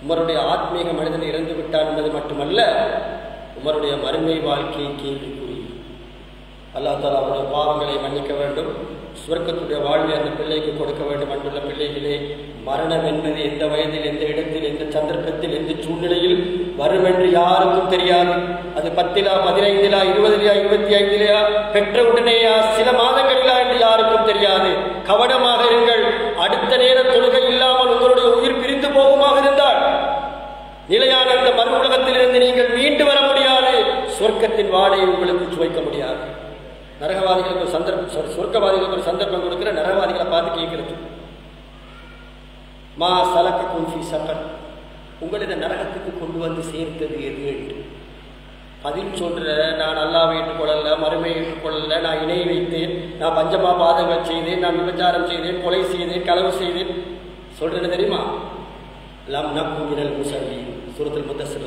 A: உமருடைய ஆத்மீக மனிதன் இறந்து விட்டார் என்பது மட்டுமல்ல, உமருடைய மறுமை வாழ்க்கை கேள்விக்குறி. அல்லாஹ் தஆலா அவருடைய பாவங்களை மன்னிக்க வேண்டும், சுவர்க்கத்துடைய வாழ்வை அந்த பிள்ளைக்கு கொடுக்க வேண்டும். அன்புள்ள பிள்ளைகளே, மரணம் என்பது எந்த வயதில், எந்த இடத்தில், எந்த சந்தர்ப்பத்தில், எந்த சூழ்நிலையில் வரும் என்று யாருக்கும் தெரியாது. அது 10 15 20 25 பெற்ற உடனேயா சில மாதங்களிலா என்று யாருக்கும் தெரியாது. கவனமாக இருங்கள். அடுத்த நேர தொழுகை இல்லாமல் உங்களுடைய உயிர் பிரிந்து போகுமாக இருந்தால் நிலையான அந்த மறு உலகத்திலிருந்து நீங்கள் மீண்டு வர முடியாது. சொர்க்கத்தின் வாடை உங்களுக்கு சுவைக்க முடியாது. நரகவாதிகளுக்கு ஒரு சந்தர்ப்பம், சொர்க்கவாதிகளுக்கு ஒரு சந்தர்ப்பம் கொடுக்கிற, நரகவாதிகளை பார்த்து கேட்கிறது, மா சலக்கக்கும் ஃபீ சக்கர், உங்களை இந்த நரகத்துக்கு கொண்டு வந்து சேர்த்தது எது என்று பதில் சொல்ற, நான் அல்லாஹ்வை ஏற்றுக்கொள்ளல, மறுமையை ஏற்றுக்கொள்ளல, நான் இணை வைத்தேன், நான் பஞ்சமா பாதங்கள் செய்தேன், நான் விபச்சாரம் செய்தேன், கொலை செய்தேன், களவு செய்தேன் சொல்றது தெரியுமா? லம் நக்கு மினல் முஸல்லீன். சூரத்துல் முத்தஸ்ஸிர்.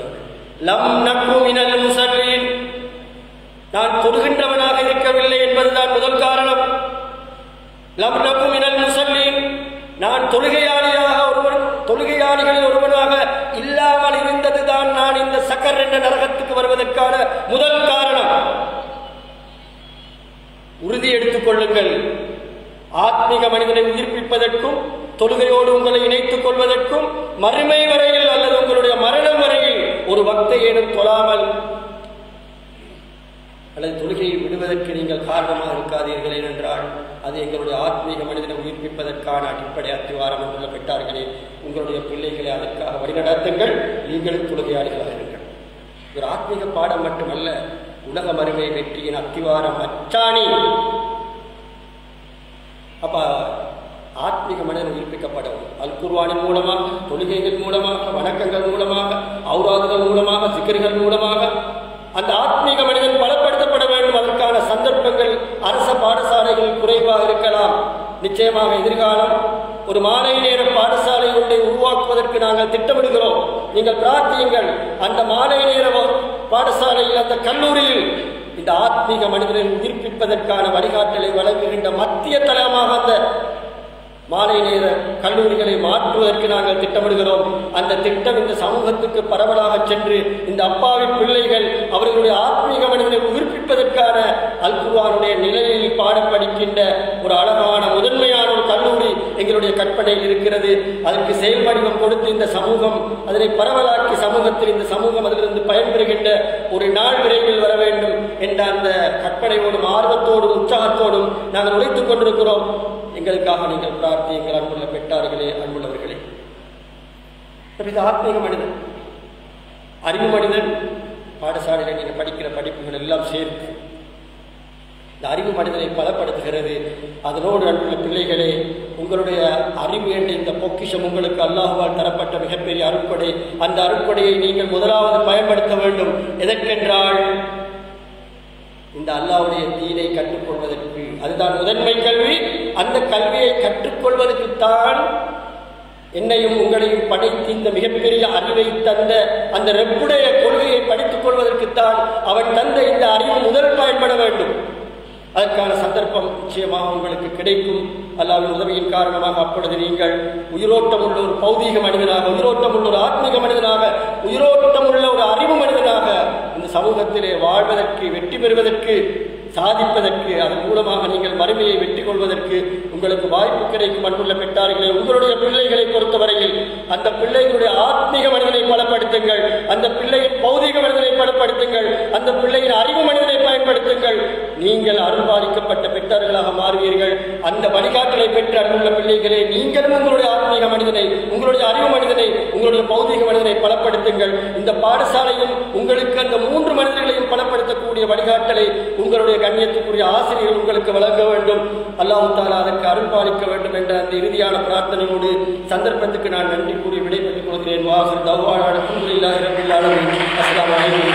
A: லம் நக்கு மினல் முஸல்லீன், நான் தொழுகின்றவனாக இருக்கவில்லை என்பதுதான் முதல் காரணம். லம் நக்கு மினல் முஸல்லீன், நான் தொழுகையாளிகளில் ஒருவனாக இல்லாமல் இருந்ததுதான் நான் இந்த சக்கர் என்ற நரகத்துக்கு வருவதற்கான முதல் காரணம். உறுதி எடுத்துக் கொள்ளுங்கள். ஆத்மீக மனிதனை உயிர்ப்பிப்பதற்கும் தொழுகையோடு உங்களை இணைத்துக் கொள்வதற்கும் மறுமை வரையில் அல்லது உங்களுடைய மரணம் வரையில் ஒரு வக்தையேனும் தொழாமல் அல்லது தொழுகையை விடுவதற்கு நீங்கள் காரணமாக இருக்காதீர்கள். என்றால் அது எங்களுடைய ஆத்மீக மனிதனை உயிர்ப்பிப்பதற்கான அடிப்படை அத்திவாரம் என்று பெற்றார்களே. உங்களுடைய பிள்ளைகளை அதற்காக வழிநடத்துங்கள். நீங்களும் தொழுகையாளிகளாக இருங்கள். ஒரு ஆத்மீக பாடம் மட்டுமல்ல, உலக மறுமை வெற்றியின் அத்திவாரம் அச்சாணி. அப்ப ஆத்மீக மனிதன் உயிர்ப்பிக்கப்படும். அல் குர்ஆனின் மூலமாக, தொழுகைகள் மூலமாக, வணக்கங்கள் மூலமாக, ஔராதுகள் மூலமாக, சிக்கர்கள் மூலமாக அந்த ஆத்மீக மனிதன் பலப்படுத்தப்பட வேண்டும். அதற்கான சந்தர்ப்பங்கள் அரச பாடசாலைகள் குறைவாக இருக்கலாம். நிச்சயமாக எதிர்காலம் ஒரு மாலை நேர பாடசாலை ஒன்றை உருவாக்குவதற்கு நாங்கள் திட்டமிடுகிறோம். நீங்கள் பிரார்த்தியுங்கள். அந்த மாலை நேர பாடசாலையில், அந்த கல்லூரியில் இந்த ஆத்மீக மனிதனை உயிர்ப்பிப்பதற்கான வழிகாட்டலை வழங்குகின்ற மத்திய தளமாக அந்த மாலை நேர கல்லூரிகளை மாற்றுவதற்கு நாங்கள் திட்டமிடுகிறோம். அந்த திட்டம் இந்த சமூகத்துக்கு பரவலாக சென்று இந்த அப்பாவி பிள்ளைகள் அவர்களுடைய ஆத்மீக மனிதனை உயிர்ப்பிப்பதற்கான அல் குர்ஆனுடைய நிலையில் பாடப்படிக்கின்ற ஒரு அழகான முதன்மையான ஒரு கல்லூரி எங்களுடைய கற்பனையில் இருக்கிறது. அதற்கு செயல் வடிவம் கொடுத்து இந்த சமூகம் அதனை பரவலாக்கி சமூகத்தில் இந்த சமூகம் அதிலிருந்து பயன்பெறுகின்ற ஒரு நாள் விரைவில் வர வேண்டும் என்ற அந்த கற்பனையோடும் ஆர்வத்தோடும் உற்சாகத்தோடும் நாங்கள் உழைத்துக் கொண்டிருக்கிறோம். எங்களுக்காக நீங்கள் பிரார்த்தியுங்கள். அன்புள்ள பெற்றார்களே, அன்புள்ளவர்களே, இந்த ஆத்மீக மனிதன், அறிவு மனிதன், பாடசாலையில் நீங்கள் படிக்கிற படிப்புகள் எல்லாம் சேர்த்து இந்த அறிவு மனிதனை பலப்படுத்துகிறது. அதனோடு அன்புள்ள பிள்ளைகளே, உங்களுடைய அறிவு என்ற இந்த பொக்கிஷம் உங்களுக்கு அல்லாஹ்வால் தரப்பட்ட மிகப்பெரிய அருட்கொடை. அந்த அருட்கொடையை நீங்கள் முதலாவது பயன்படுத்த வேண்டும். எதற்கென்றால் இந்த அல்லாஹ்வுடைய தீனை கற்றுக்கொள்வதற்கு. அதுதான் முதன்மை கல்வி. அந்த கல்வியை கற்றுக்கொள்வதற்குத்தான் என்னையும் உங்களையும் படைத்து இந்த மிகப்பெரிய அறிவை தந்த அந்த ரப்புடைய கொள்கையை படித்துக் கொள்வதற்குத்தான் அவன் தந்த இந்த அறிவு முதல் பயன்பட வேண்டும். அதற்கான சந்தர்ப்பம் நிச்சயமாக உங்களுக்கு கிடைக்கும். அல்லாஹ்வின் உதவியின் காரணமாக அப்பொழுது நீங்கள் உயிரோட்டம் உள்ள ஒரு பௌதீக மனிதனாக, உயிரோட்டம் உள்ள ஒரு ஆத்மீக மனிதனாக, உயிரோட்டம் உள்ள ஒரு அறிவு மனிதனாக இந்த சமூகத்திலே வாழ்வதற்கு, வெற்றி பெறுவதற்கு, சாதிப்பதற்கு, அதன் மூலமாக நீங்கள் மறுமையை வெற்றி கொள்வதற்கு உங்களுக்கு வாய்ப்பு கிடைக்கும். அன்புள்ள பெற்றார்களே, உங்களுடைய பிள்ளைகளை பொறுத்தவரையில் அந்த பிள்ளைகளுடைய ஆத்மீக மனிதனை பலப்படுத்துங்கள், அந்த பிள்ளையின் பௌதீக மனிதனை பலப்படுத்துங்கள், அந்த பிள்ளையின் அறிவு மனிதனை பயன்படுத்துங்கள். நீங்கள் அருள்பாலிக்கப்பட்ட பெற்றார்களாக மாறுவீர்கள். அந்த வழிகாட்டலை பெற்ற அன்புள்ள பிள்ளைகளே, நீங்களும் உங்களுடைய ஆத்மீக மனிதனை, உங்களுடைய அறிவு மனிதனை, உங்களுடைய பௌதீக மனிதனை பலப்படுத்துங்கள். இந்த பாடசாலையும் உங்களுக்கு அந்த 3 மனிதர்களையும் பலப்படுத்தக்கூடிய வழிகாட்டலை உங்களுடைய கண்ணியத்துக்குரிய ஆசிரியர்கள் உங்களுக்கு வழங்க வேண்டும். அல்லாஹ் தஆலா அதற்கு அருள்பாலிக்க வேண்டும் என்ற அந்த இறுதியான பிரார்த்தனையோடு சந்தர்ப்பத்துக்கு நான் நன்றி கூறி விடைபெற்றுக் கொள்கிறேன். வாஹிர் தஅவானா அல்ஹம்துலில்லாஹி ரப்பில் ஆலமீன். அஸ்ஸலாமு அலைக்கும்.